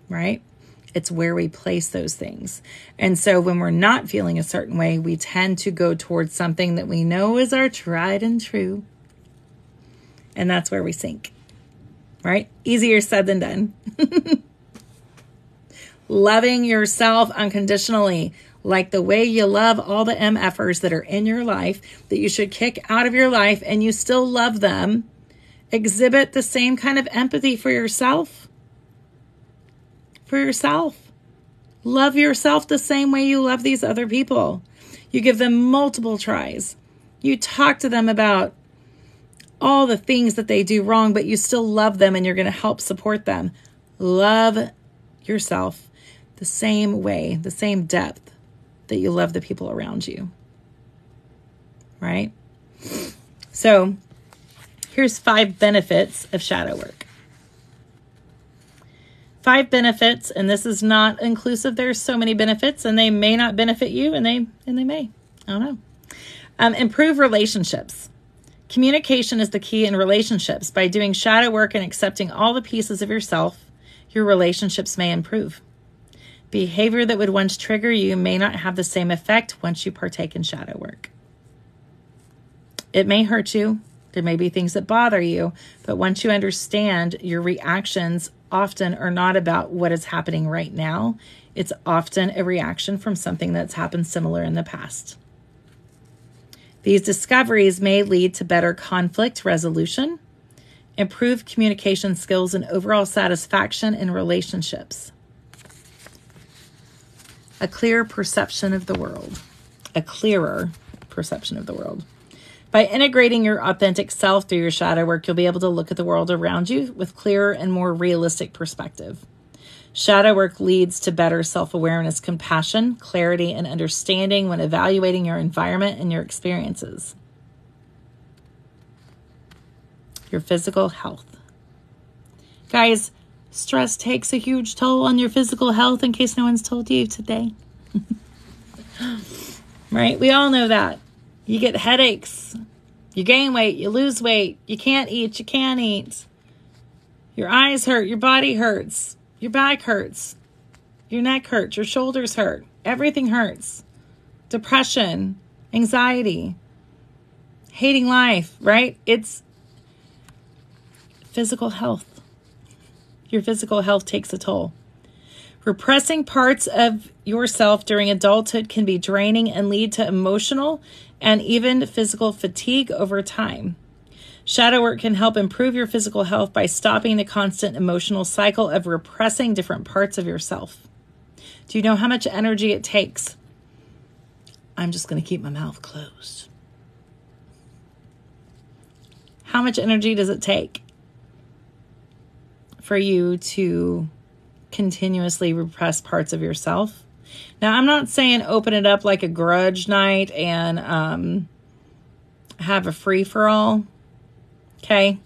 right? It's where we place those things. And so when we're not feeling a certain way, we tend to go towards something that we know is our tried and true. And that's where we sink, right? Easier said than done. Loving yourself unconditionally, like the way you love all the MFers that are in your life, that you should kick out of your life and you still love them. Exhibit the same kind of empathy for yourself. For yourself. Love yourself the same way you love these other people. You give them multiple tries. You talk to them about all the things that they do wrong, but you still love them and you're going to help support them. Love yourself the same way, the same depth that you love the people around you. Right? So here's 5 benefits of shadow work. 5 benefits, and this is not inclusive. There's so many benefits, and they may not benefit you, and they may. I don't know. Improve relationships. Communication is the key in relationships. By doing shadow work and accepting all the pieces of yourself, your relationships may improve. Behavior that would once trigger you may not have the same effect once you partake in shadow work. It may hurt you. There may be things that bother you, but once you understand, your reactions often are not about what is happening right now. It's often a reaction from something that's happened similar in the past. These discoveries may lead to better conflict resolution, improved communication skills, and overall satisfaction in relationships. A clear perception of the world. A clearer perception of the world. By integrating your authentic self through your shadow work, you'll be able to look at the world around you with clearer and more realistic perspective. Shadow work leads to better self-awareness, compassion, clarity, and understanding when evaluating your environment and your experiences. Your physical health. Guys, stress takes a huge toll on your physical health, in case no one's told you today. Right? We all know that. You get headaches. You gain weight. You lose weight. You can't eat. You can't eat. Your eyes hurt. Your body hurts. Your back hurts. Your neck hurts. Your shoulders hurt. Everything hurts. Depression. Anxiety. Hating life, right? It's physical health. Your physical health takes a toll. Repressing parts of yourself during adulthood can be draining and lead to emotional and even physical fatigue over time. Shadow work can help improve your physical health by stopping the constant emotional cycle of repressing different parts of yourself. Do you know how much energy it takes? I'm just going to keep my mouth closed. How much energy does it take for you to continuously repress parts of yourself? Now, I'm not saying open it up like a grudge night and have a free-for-all, okay?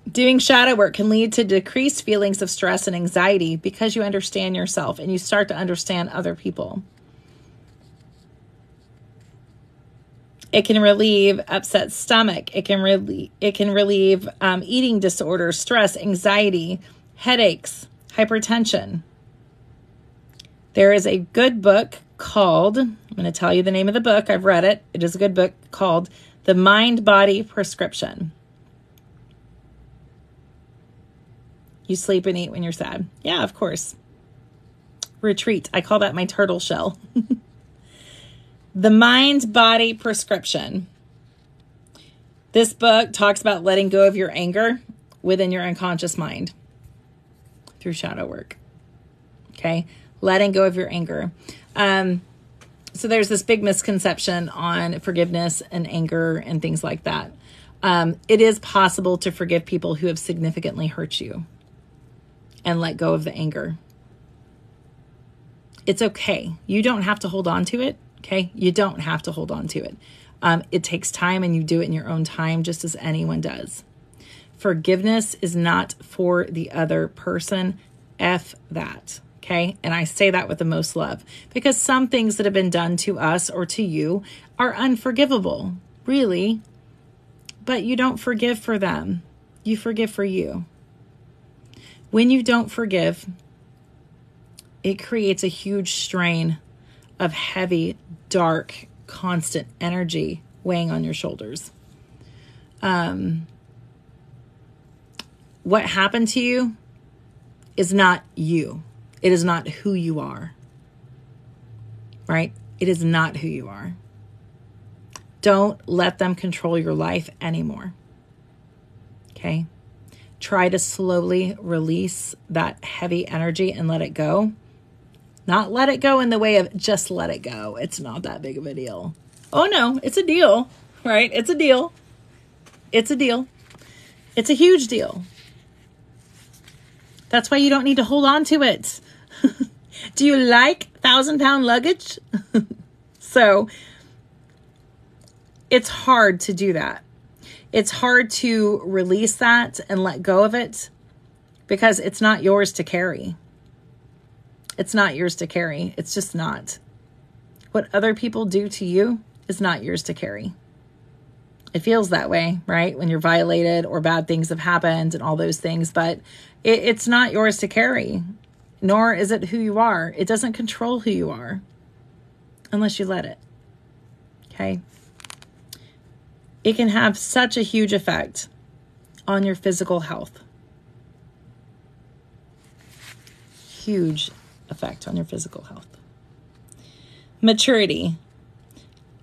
Doing shadow work can lead to decreased feelings of stress and anxiety because you understand yourself and you start to understand other people. It can relieve upset stomach. It can relieve eating disorders, stress, anxiety, headaches, hypertension. There is a good book called, I'm going to tell you the name of the book. I've read it. It is a good book called The Mind-Body Prescription. You sleep and eat when you're sad. Yeah, of course. Retreat. I call that my turtle shell. The Mind-Body Prescription. This book talks about letting go of your anger within your unconscious mind through shadow work. Okay? Letting go of your anger. So there's this big misconception on forgiveness and anger and things like that. It is possible to forgive people who have significantly hurt you and let go of the anger. It's okay. You don't have to hold on to it. Okay? You don't have to hold on to it. It takes time and you do it in your own time, just as anyone does. Forgiveness is not for the other person. F that. Okay? And I say that with the most love because some things that have been done to us or to you are unforgivable, really. But you don't forgive for them. You forgive for you. When you don't forgive, it creates a huge strain of heavy, dark, constant energy weighing on your shoulders. What happened to you is not you. It is not who you are. Right? It is not who you are. Don't let them control your life anymore. Okay? Try to slowly release that heavy energy and let it go. Not let it go in the way of just let it go. It's not that big of a deal. Oh no, it's a deal, right? It's a deal. It's a deal. It's a huge deal. That's why you don't need to hold on to it. Do you like 1,000-pound luggage? So it's hard to do that. It's hard to release that and let go of it because it's not yours to carry. It's not yours to carry. It's just not. What other people do to you is not yours to carry. It feels that way, right? When you're violated or bad things have happened and all those things, but it's not yours to carry, nor is it who you are. It doesn't control who you are unless you let it. Okay? It can have such a huge effect on your physical health. Huge effect on your physical health. Maturity.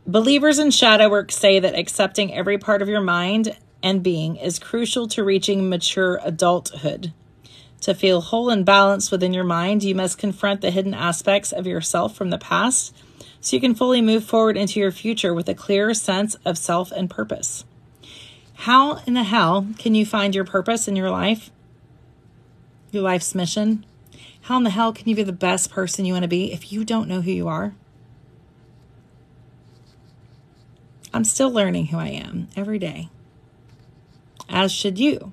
Believers in shadow work say that accepting every part of your mind and being is crucial to reaching mature adulthood. To feel whole and balanced within your mind, you must confront the hidden aspects of yourself from the past so you can fully move forward into your future with a clear sense of self and purpose. How in the hell can you find your purpose in your life? Your life's mission? How in the hell can you be the best person you want to be if you don't know who you are? I'm still learning who I am every day, as should you.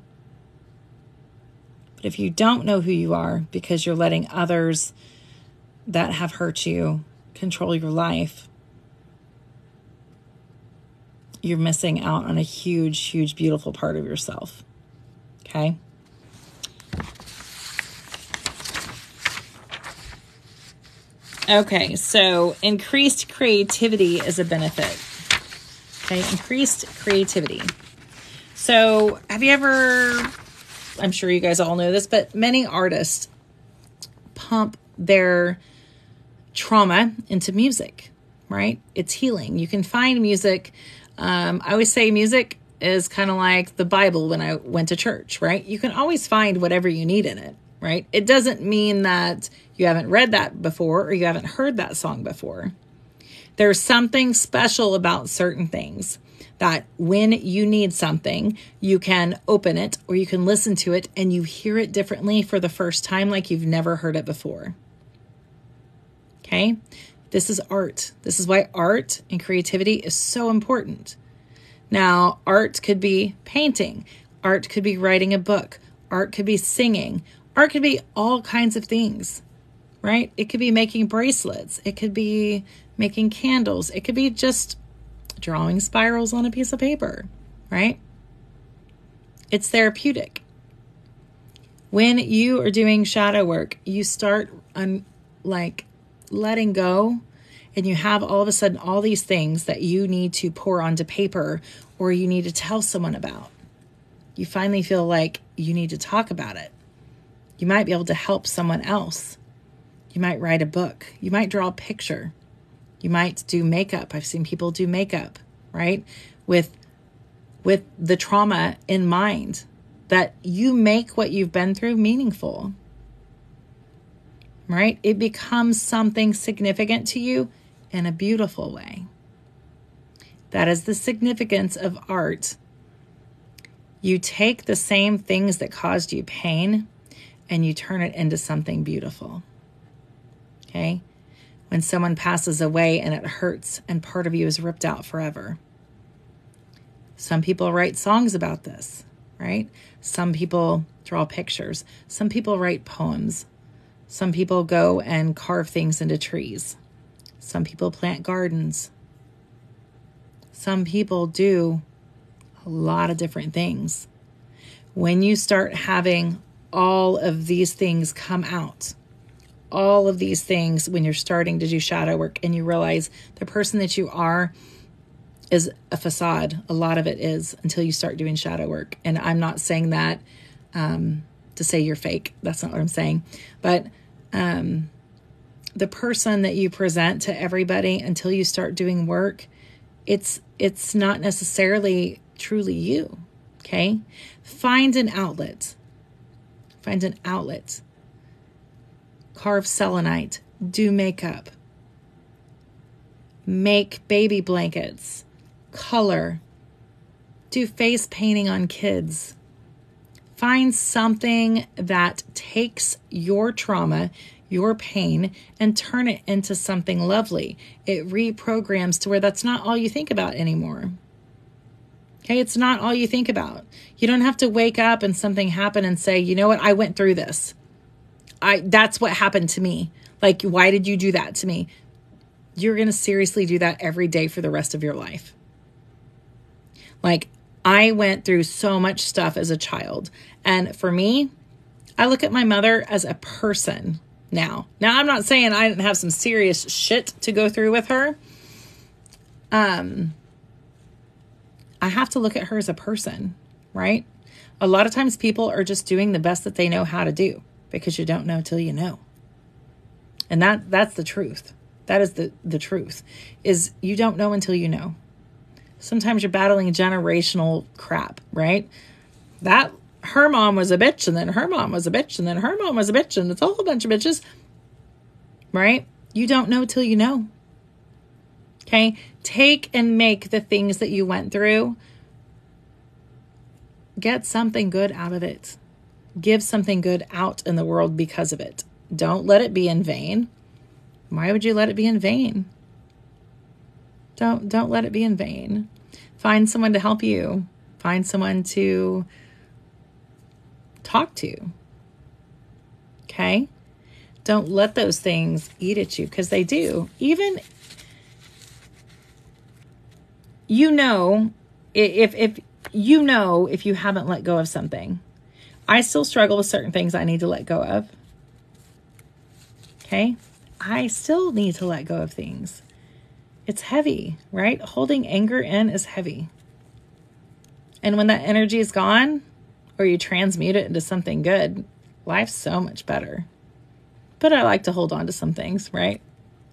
But if you don't know who you are because you're letting others that have hurt you control your life, you're missing out on a huge, huge, beautiful part of yourself. Okay? Okay, so increased creativity is a benefit. Okay, increased creativity. So have you ever, I'm sure you guys all know this, but many artists pump their trauma into music, right? It's healing. You can find music. I always say music is kind of like the Bible when I went to church, right? You can always find whatever you need in it, right? It doesn't mean that you haven't read that before or you haven't heard that song before. There's something special about certain things that when you need something, you can open it or you can listen to it and you hear it differently for the first time like you've never heard it before. Okay? This is art. This is why art and creativity is so important. Now, art could be painting. Art could be writing a book. Art could be singing. Art could be all kinds of things, right? It could be making bracelets. It could be making candles. It could be just drawing spirals on a piece of paper, right? It's therapeutic. When you are doing shadow work, you start letting go, and you have all of a sudden all these things that you need to pour onto paper or you need to tell someone about. You finally feel like you need to talk about it. You might be able to help someone else. You might write a book. You might draw a picture. You might do makeup. I've seen people do makeup, right? With the trauma in mind, that you make what you've been through meaningful, right? It becomes something significant to you in a beautiful way. That is the significance of art. You take the same things that caused you pain and you turn it into something beautiful. Okay? When someone passes away and it hurts and part of you is ripped out forever. Some people write songs about this, right? Some people draw pictures. Some people write poems. Some people go and carve things into trees. Some people plant gardens. Some people do a lot of different things. When you start having all of these things come out, all of these things when you're starting to do shadow work and you realize the person that you are is a facade. A lot of it is, until you start doing shadow work. And I'm not saying that to say you're fake. That's not what I'm saying. But the person that you present to everybody until you start doing work, it's not necessarily truly you. Okay? Find an outlet. Find an outlet. Carve selenite. Do makeup. Make baby blankets. Color. Do face painting on kids. Find something that takes your trauma, your pain, and turn it into something lovely. It reprograms to where that's not all you think about anymore. Okay, it's not all you think about. You don't have to wake up and something happen and say, you know what, I went through this. That's what happened to me. Like, why did you do that to me? You're going to seriously do that every day for the rest of your life. Like, I went through so much stuff as a child. And for me, I look at my mother as a person now. Now, I'm not saying I didn't have some serious shit to go through with her. I have to look at her as a person, right? A lot of times people are just doing the best that they know how to do, because you don't know till you know. And that's the truth. That is the truth, is you don't know until you know. Sometimes you're battling generational crap, right? That her mom was a bitch, and then her mom was a bitch, and then her mom was a bitch, and it's a whole bunch of bitches, right? You don't know till you know. Okay? Take and make the things that you went through. Get something good out of it. Give something good out in the world because of it. Don't let it be in vain. Why would you let it be in vain? Don't let it be in vain. Find someone to help you. Find someone to talk to. Okay? Don't let those things eat at you, because they do. Even, you know, if you haven't let go of something. I still struggle with certain things I need to let go of. Okay? I still need to let go of things. It's heavy, right? Holding anger in is heavy. And when that energy is gone, or you transmute it into something good, life's so much better. But I like to hold on to some things, right?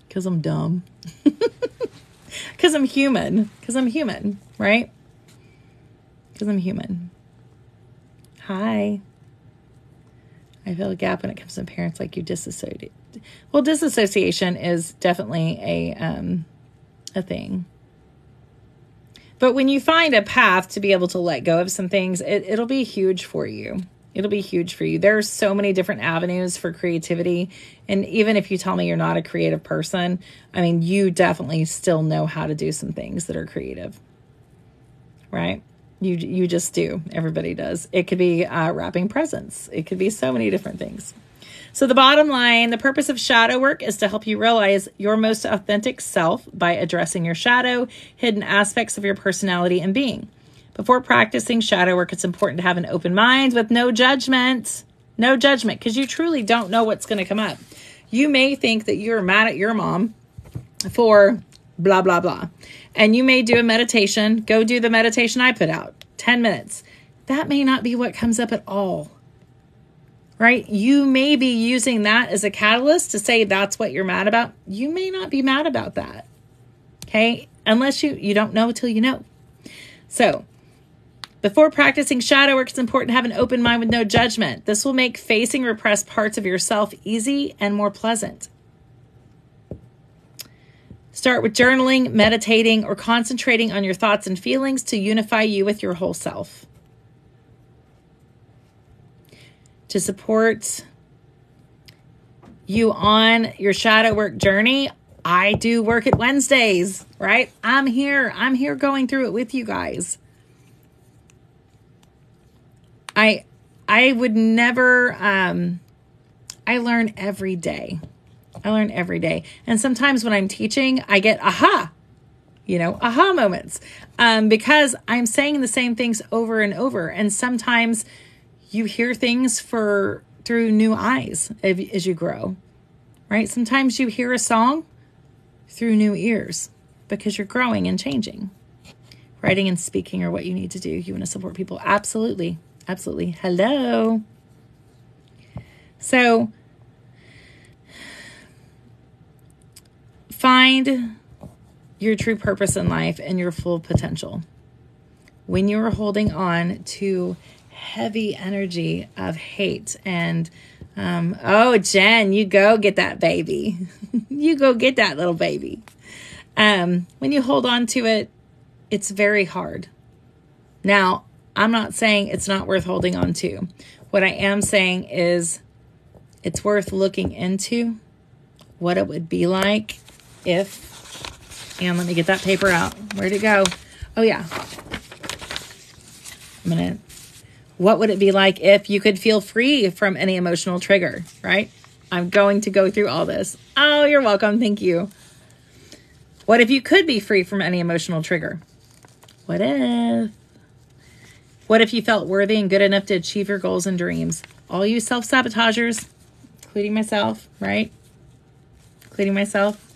Because I'm dumb. Because I'm human. Right? Because I'm human. Hi. I feel a gap when it comes to parents like you disassociate. Well, disassociation is definitely a thing. But when you find a path to be able to let go of some things, it'll be huge for you. It'll be huge for you. There are so many different avenues for creativity. And even if you tell me you're not a creative person, I mean, you definitely still know how to do some things that are creative. Right? You just do. Everybody does. It could be wrapping presents. It could be so many different things. So the bottom line, the purpose of shadow work is to help you realize your most authentic self by addressing your shadow, hidden aspects of your personality and being. Before practicing shadow work, it's important to have an open mind with no judgment. No judgment, because you truly don't know what's going to come up. You may think that you're mad at your mom for blah, blah, blah. And you may do a meditation. Go do the meditation I put out, 10 minutes. That may not be what comes up at all. Right? You may be using that as a catalyst to say that's what you're mad about. You may not be mad about that. Okay? Unless you don't know till you know. So, before practicing shadow work, it's important to have an open mind with no judgment. This will make facing repressed parts of yourself easy and more pleasant. Start with journaling, meditating, or concentrating on your thoughts and feelings to unify you with your whole self. To support you on your shadow work journey, I do work at Wednesdays, right? I'm here going through it with you guys. I would never, I learn every day. And sometimes when I'm teaching, I get aha moments, because I'm saying the same things over and over. And sometimes you hear things through new eyes as you grow, right? Sometimes you hear a song through new ears because you're growing and changing. Writing and speaking are what you need to do. You want to support people. Absolutely. Absolutely. Hello. So find your true purpose in life and your full potential. When you're holding on to heavy energy of hate and, oh, Jen, you go get that baby. You go get that little baby. When you hold on to it, it's very hard. Now, I'm not saying it's not worth holding on to. What I am saying is it's worth looking into what it would be like if, and let me get that paper out. Where'd it go? Oh, yeah. What would it be like if you could feel free from any emotional trigger, right? I'm going to go through all this. Oh, you're welcome. Thank you. What if you could be free from any emotional trigger? What if? What if you felt worthy and good enough to achieve your goals and dreams? All you self-sabotagers, including myself, right? Including myself.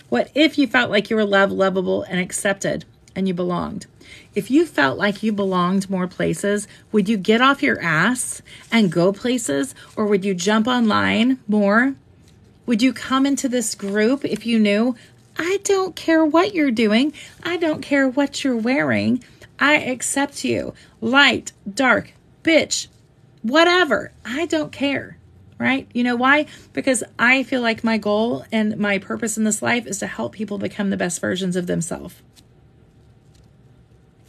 What if you felt like you were loved, lovable, and accepted, and you belonged? If you felt like you belonged more places, would you get off your ass and go places? Or would you jump online more? Would you come into this group if you knew, I don't care what you're doing. I don't care what you're wearing. I accept you. Light, dark, bitch, whatever. I don't care, right? You know why? Because I feel like my goal and my purpose in this life is to help people become the best versions of themselves.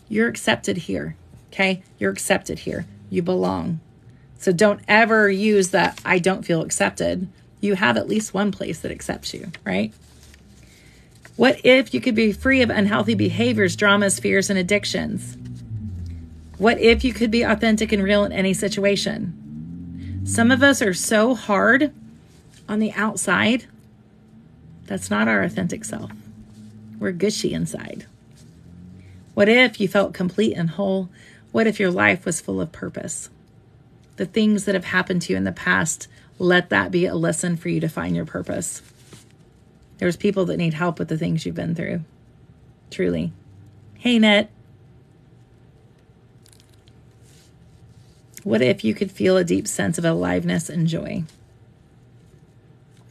You're accepted here, okay? You're accepted here. You belong. So don't ever use that I don't feel accepted. You have at least one place that accepts you, right? What if you could be free of unhealthy behaviors, dramas, fears, and addictions? What if you could be authentic and real in any situation? Some of us are so hard on the outside. That's not our authentic self. We're gushy inside. What if you felt complete and whole? What if your life was full of purpose? The things that have happened to you in the past, let that be a lesson for you to find your purpose. There's people that need help with the things you've been through. Truly. Hey, Net. What if you could feel a deep sense of aliveness and joy?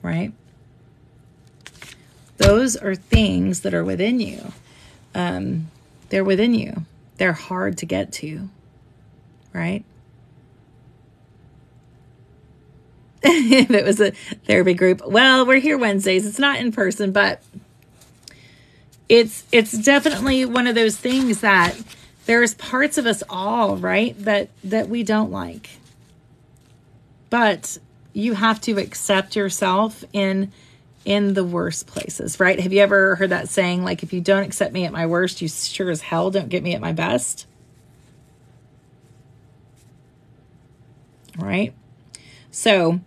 Right? Those are things that are within you. They're within you. They're hard to get to, right? If it was a therapy group, well, we're here Wednesdays. It's not in person, but it's definitely one of those things that there's parts of us all, right, that we don't like. But you have to accept yourself in the worst places, right? Have you ever heard that saying, like, if you don't accept me at my worst, you sure as hell don't get me at my best? Right? So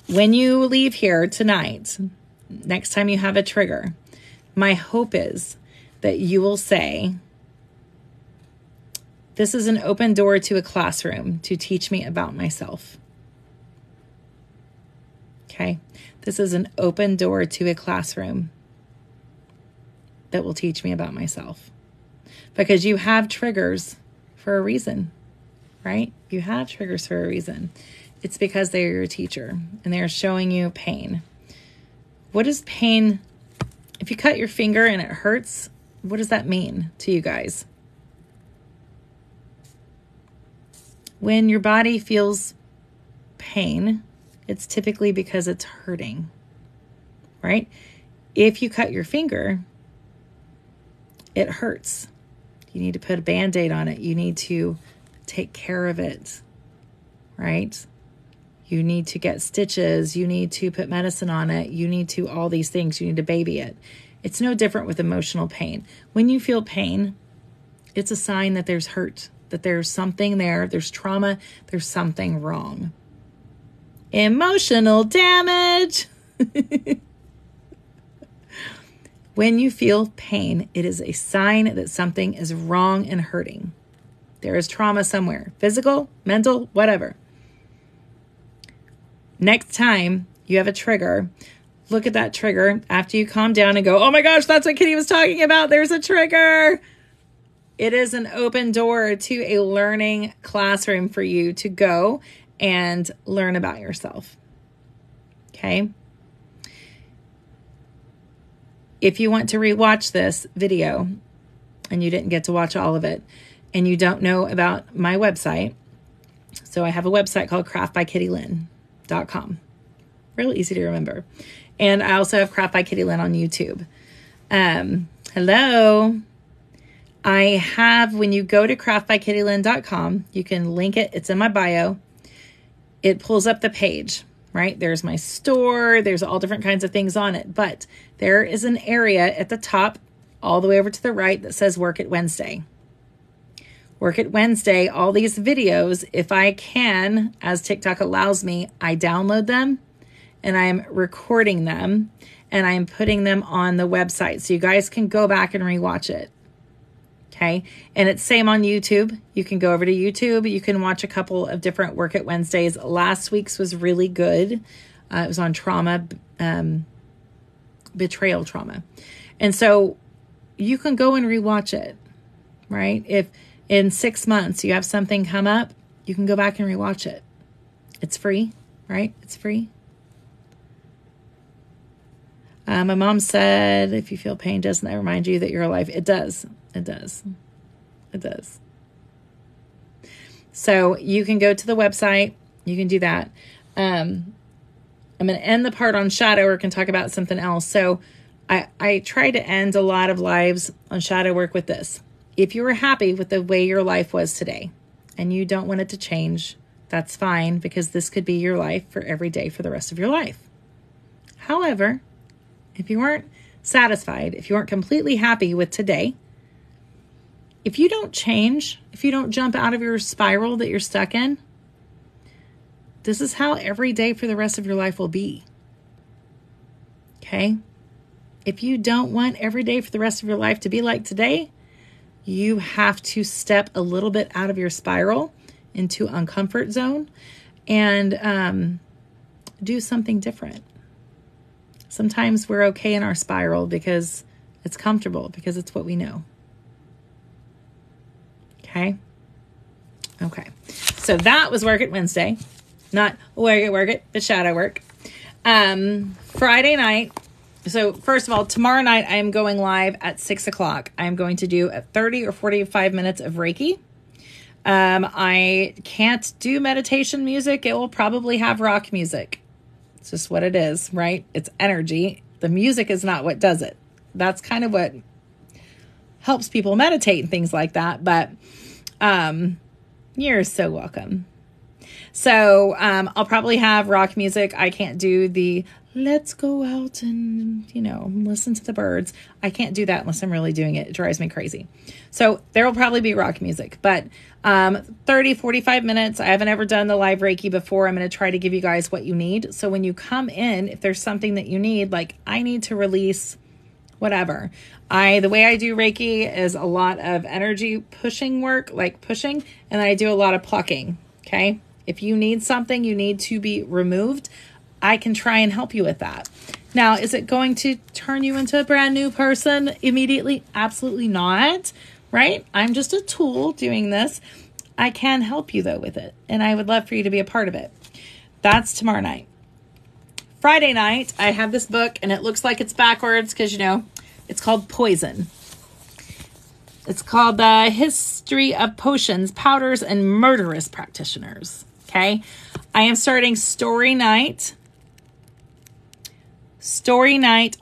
when you leave here tonight, next time you have a trigger, my hope is that you will say, this is an open door to a classroom to teach me about myself. Okay? This is an open door to a classroom that will teach me about myself. Because you have triggers for a reason, right? You have triggers for a reason. It's because they're your teacher and they're showing you pain. What is pain? If you cut your finger and it hurts, what does that mean to you guys? When your body feels pain, it's typically because it's hurting, right? If you cut your finger, it hurts. You need to put a Band-Aid on it. You need to take care of it, right? You need to get stitches. You need to put medicine on it. You need to all these things. You need to baby it. It's no different with emotional pain. When you feel pain, it's a sign that there's hurt, that there's something there, there's trauma, there's something wrong. Emotional damage. When you feel pain, it is a sign that something is wrong and hurting. There is trauma somewhere, physical, mental, whatever. Next time you have a trigger, look at that trigger after you calm down and go, oh my gosh, that's what Kitty was talking about. There's a trigger. It is an open door to a learning classroom for you to go and learn about yourself. Okay? If you want to rewatch this video and you didn't get to watch all of it and you don't know about my website, so I have a website called craftbykittilyn.com. Real easy to remember. And I also have Craft by Kitty Lynn on YouTube. Hello. I have, when you go to craftbykittilyn.com, you can link it. It's in my bio. It pulls up the page, right? There's my store. There's all different kinds of things on it. But there is an area at the top, all the way over to the right, that says Work It Wednesday. Work It Wednesday, all these videos, if I can, as TikTok allows me, I download them and I'm recording them and I'm putting them on the website so you guys can go back and rewatch it. Okay. And it's same on YouTube. You can go over to YouTube. You can watch a couple of different Work It Wednesdays. Last week's was really good. It was on trauma, betrayal trauma. And so you can go and rewatch it, right? If in 6 months you have something come up, you can go back and rewatch it. It's free, right? It's free. My mom said, if you feel pain, doesn't that remind you that you're alive? It does. It does. It does. So you can go to the website. You can do that. I'm going to end the part on shadow work and talk about something else. So I try to end a lot of lives on shadow work with this. If you were happy with the way your life was today and you don't want it to change, that's fine, because this could be your life for every day for the rest of your life. However, if you weren't satisfied, if you weren't completely happy with today, if you don't change, if you don't jump out of your spiral that you're stuck in, this is how every day for the rest of your life will be. Okay? If you don't want every day for the rest of your life to be like today, you have to step a little bit out of your spiral into uncomfort zone and do something different. Sometimes we're okay in our spiral because it's comfortable, because it's what we know. Okay? Okay. So that was Work It Wednesday. Not work it, but shadow work. Friday night. So first of all, tomorrow night I am going live at 6 o'clock. I'm going to do 30 or 45 minutes of Reiki. I can't do meditation music. It will probably have rock music. It's just what it is, right? It's energy. The music is not what does it. That's kind of what helps people meditate and things like that. But you're so welcome. So I'll probably have rock music. I can't do the let's go out and, listen to the birds. I can't do that unless I'm really doing it. It drives me crazy. So there will probably be rock music, but 30, 45 minutes. I haven't ever done the live Reiki before. I'm going to try to give you guys what you need. So when you come in, if there's something that you need, like I need to release whatever. The way I do Reiki is a lot of energy pushing work, like pushing, and I do a lot of plucking. Okay. If you need something, you need to be removed, I can try and help you with that. Now, is it going to turn you into a brand new person immediately? Absolutely not, right? I'm just a tool doing this. I can help you, though, with it, and I would love for you to be a part of it. That's tomorrow night. Friday night, I have this book, and it looks like it's backwards because, it's called Poison. It's called The History of Potions, Powders, and Murderous Practitioners. Okay? I am starting story night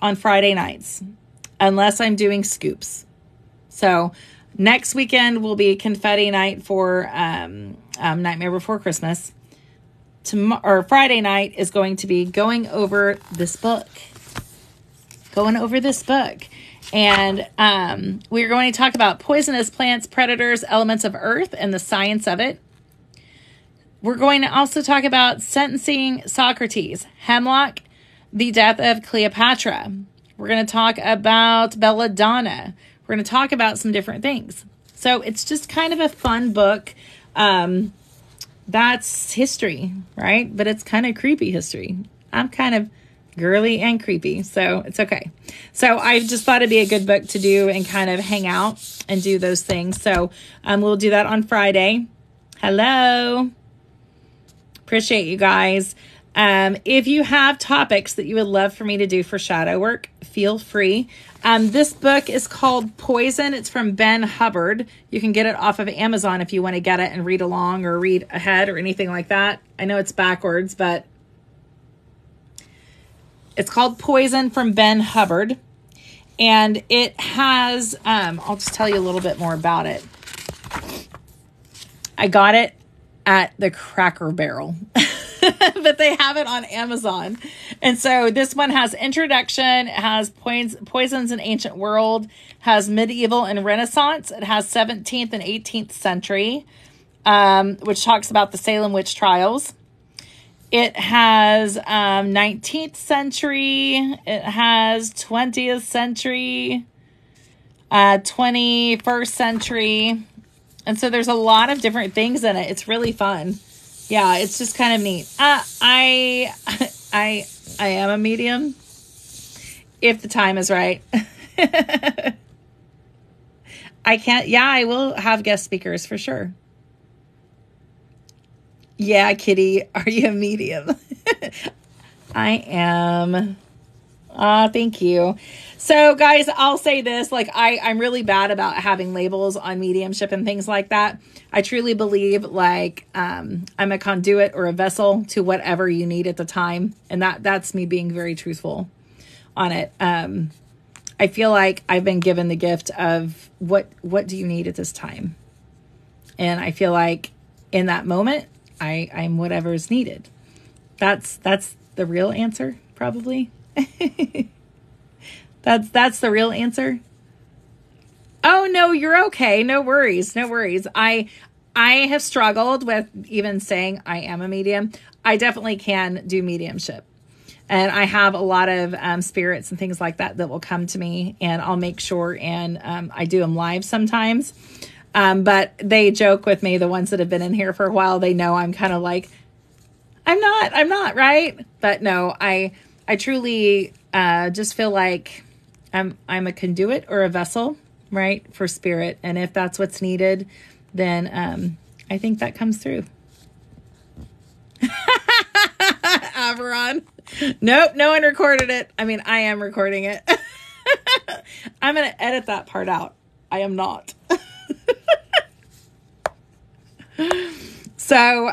on Friday nights, unless I'm doing scoops. So next weekend will be confetti night for Nightmare Before Christmas. Friday night is going to be going over this book. And we're going to talk about poisonous plants, predators, elements of earth, and the science of it. We're going to also talk about sentencing Socrates, hemlock, the death of Cleopatra. We're going to talk about belladonna. We're going to talk about some different things. So it's just kind of a fun book that's history, right? But it's kind of creepy history. I'm kind of girly and creepy, so it's okay. So I just thought it'd be a good book to do and kind of hang out and do those things. So we'll do that on Friday. Hello. Appreciate you guys. If you have topics that you would love for me to do for shadow work, feel free. This book is called Poison. It's from Ben Hubbard. You can get it off of Amazon if you want to get it and read along or read ahead or anything like that. I know it's backwards, but it's called Poison from Ben Hubbard. And it has, I'll just tell you a little bit more about it. I got it at the Cracker Barrel. But they have it on Amazon. And so this one has introduction, it has poisons in ancient world, has medieval and Renaissance. It has 17th and 18th century, which talks about the Salem witch trials. It has 19th century. It has 20th century, 21st century. And so there's a lot of different things in it. It's really fun. Yeah, it's just kind of neat. I am a medium if the time is right. I will have guest speakers for sure. Yeah, Kitty, are you a medium? I am. Thank you. So guys, I'll say this, like I'm really bad about having labels on mediumship and things like that. I truly believe like, I'm a conduit or a vessel to whatever you need at the time. And that's me being very truthful on it. I feel like I've been given the gift of what do you need at this time? And I feel like in that moment, I'm whatever is needed. That's the real answer, probably. That's the real answer. Oh no, you're okay. No worries. No worries. I have struggled with even saying I am a medium. I definitely can do mediumship. And I have a lot of spirits and things like that will come to me, and I'll make sure and I do them live sometimes. But they joke with me, the ones that have been in here for a while, they know I'm kind of like, I'm not, right? But no, I truly just feel like I'm a conduit or a vessel, right, for spirit. And if that's what's needed, then I think that comes through. Averon. Nope, no one recorded it. I mean, I am recording it. I'm going to edit that part out. I am not. So,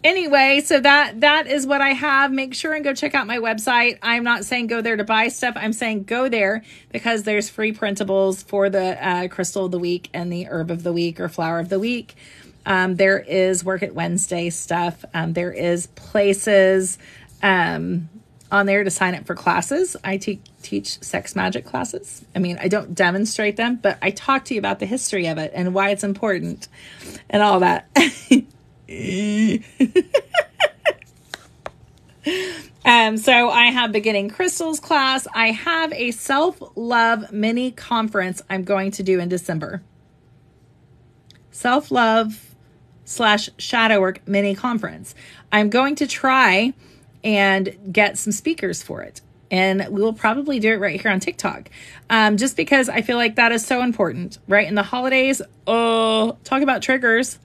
anyway, so that is what I have. Make sure and go check out my website. I'm not saying go there to buy stuff. I'm saying go there because there's free printables for the crystal of the week and the herb of the week or flower of the week. There is Work It Wednesday stuff. There is places on there to sign up for classes. I teach sex magic classes. I mean, I don't demonstrate them, but I talk to you about the history of it and why it's important and all that. So I have beginning crystals class. I have a self-love mini conference I'm going to do in December. Self-love / shadow work mini conference. I'm going to try and get some speakers for it. And we will probably do it right here on TikTok. Just because I feel like that is so important, right? In the holidays, talk about triggers.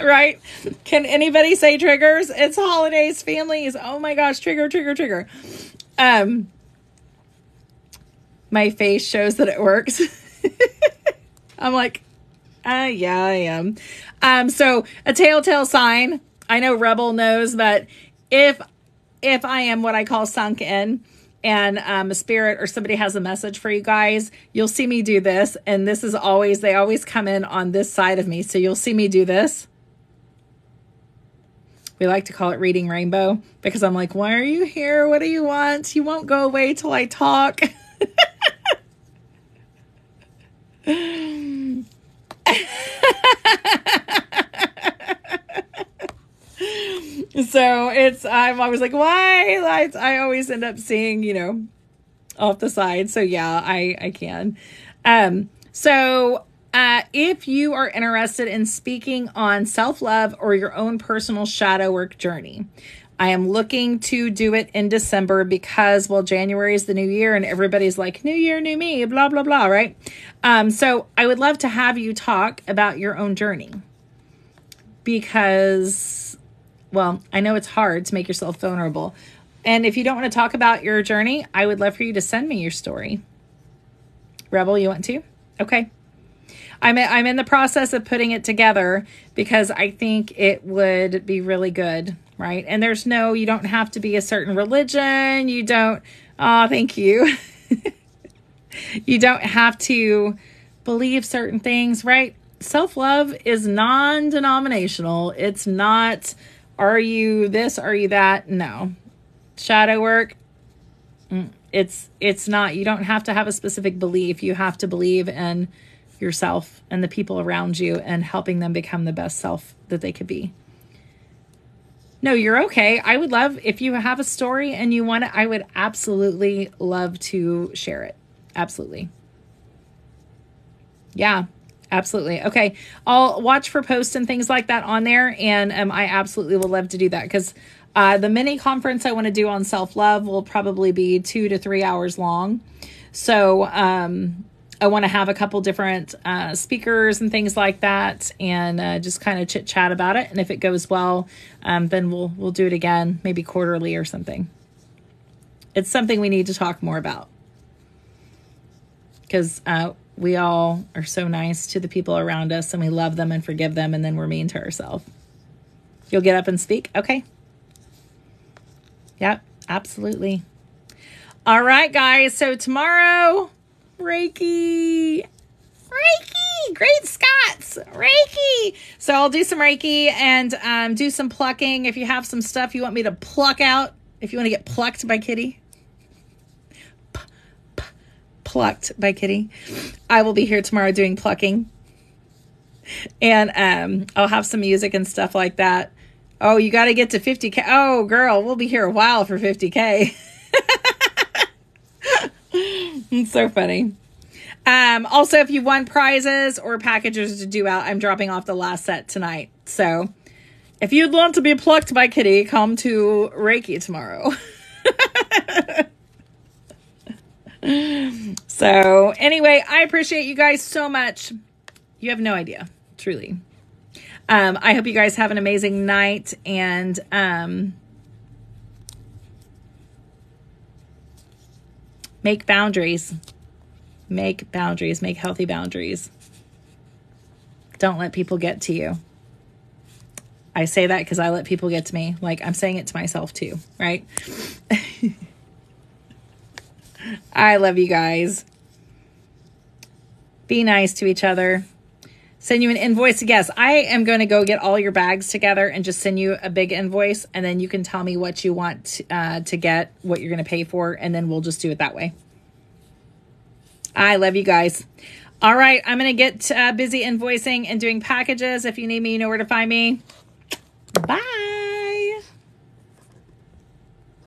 Right? Can anybody say triggers? It's holidays, families. Oh my gosh, trigger. My face shows that it works. I'm like, yeah, I am. So a telltale sign. I know Rebel knows, but if I am what I call sunk in and a spirit or somebody has a message for you guys, you'll see me do this. And this is always, they always come in on this side of me. So you'll see me do this. We like to call it reading rainbow because I'm like, why are you here? What do you want? You won't go away till I talk. So I'm always like, why? I always end up seeing, off the side. So yeah, I can. So if you are interested in speaking on self-love or your own personal shadow work journey, I am looking to do it in December because, well, January is the new year and everybody's like, new year, new me, blah, blah, blah, right? So I would love to have you talk about your own journey because, well, I know it's hard to make yourself vulnerable. And if you don't want to talk about your journey, I would love for you to send me your story. Rebel, you want to? Okay. I'm in the process of putting it together because I think it would be really good, right? And you don't have to be a certain religion. You don't, thank you. You don't have to believe certain things, right? Self-love is non-denominational. It's not, are you this, are you that? No. Shadow work, it's not, you don't have to have a specific belief. You have to believe in yourself and the people around you and helping them become the best self that they could be. No, you're okay. I would love if you have a story and you want it, I would absolutely love to share it. Absolutely. Yeah, absolutely. Okay. I'll watch for posts and things like that on there. And I absolutely will love to do that because the mini conference I want to do on self-love will probably be 2 to 3 hours long. So, I want to have a couple different speakers and things like that and just kind of chit chat about it. And if it goes well, then we'll do it again, maybe quarterly or something. It's something we need to talk more about because we all are so nice to the people around us and we love them and forgive them. And then we're mean to ourselves. You'll get up and speak. Okay. Yep, absolutely. All right, guys. So tomorrow, Reiki, great Scots, Reiki. So I'll do some Reiki and do some plucking. If you have some stuff you want me to pluck out, if you want to get plucked by Kitty, plucked by Kitty, I will be here tomorrow doing plucking. And I'll have some music and stuff like that. Oh, you got to get to 50K. Oh, girl, we'll be here a while for 50K. It's so funny. Also, if you won prizes or packages to do out, I'm dropping off the last set tonight. So if you'd want to be plucked by Kitty, come to Reiki tomorrow. So anyway, I appreciate you guys so much. You have no idea, truly. I hope you guys have an amazing night and make boundaries. Make boundaries. Make healthy boundaries. Don't let people get to you. I say that because I let people get to me. Like I'm saying it to myself too, right? I love you guys. Be nice to each other. Send you an invoice. Yes, I am going to go get all your bags together and just send you a big invoice. And then you can tell me what you want to get, what you're going to pay for. And then we'll just do it that way. I love you guys. All right. I'm going to get busy invoicing and doing packages. If you need me, you know where to find me. Bye.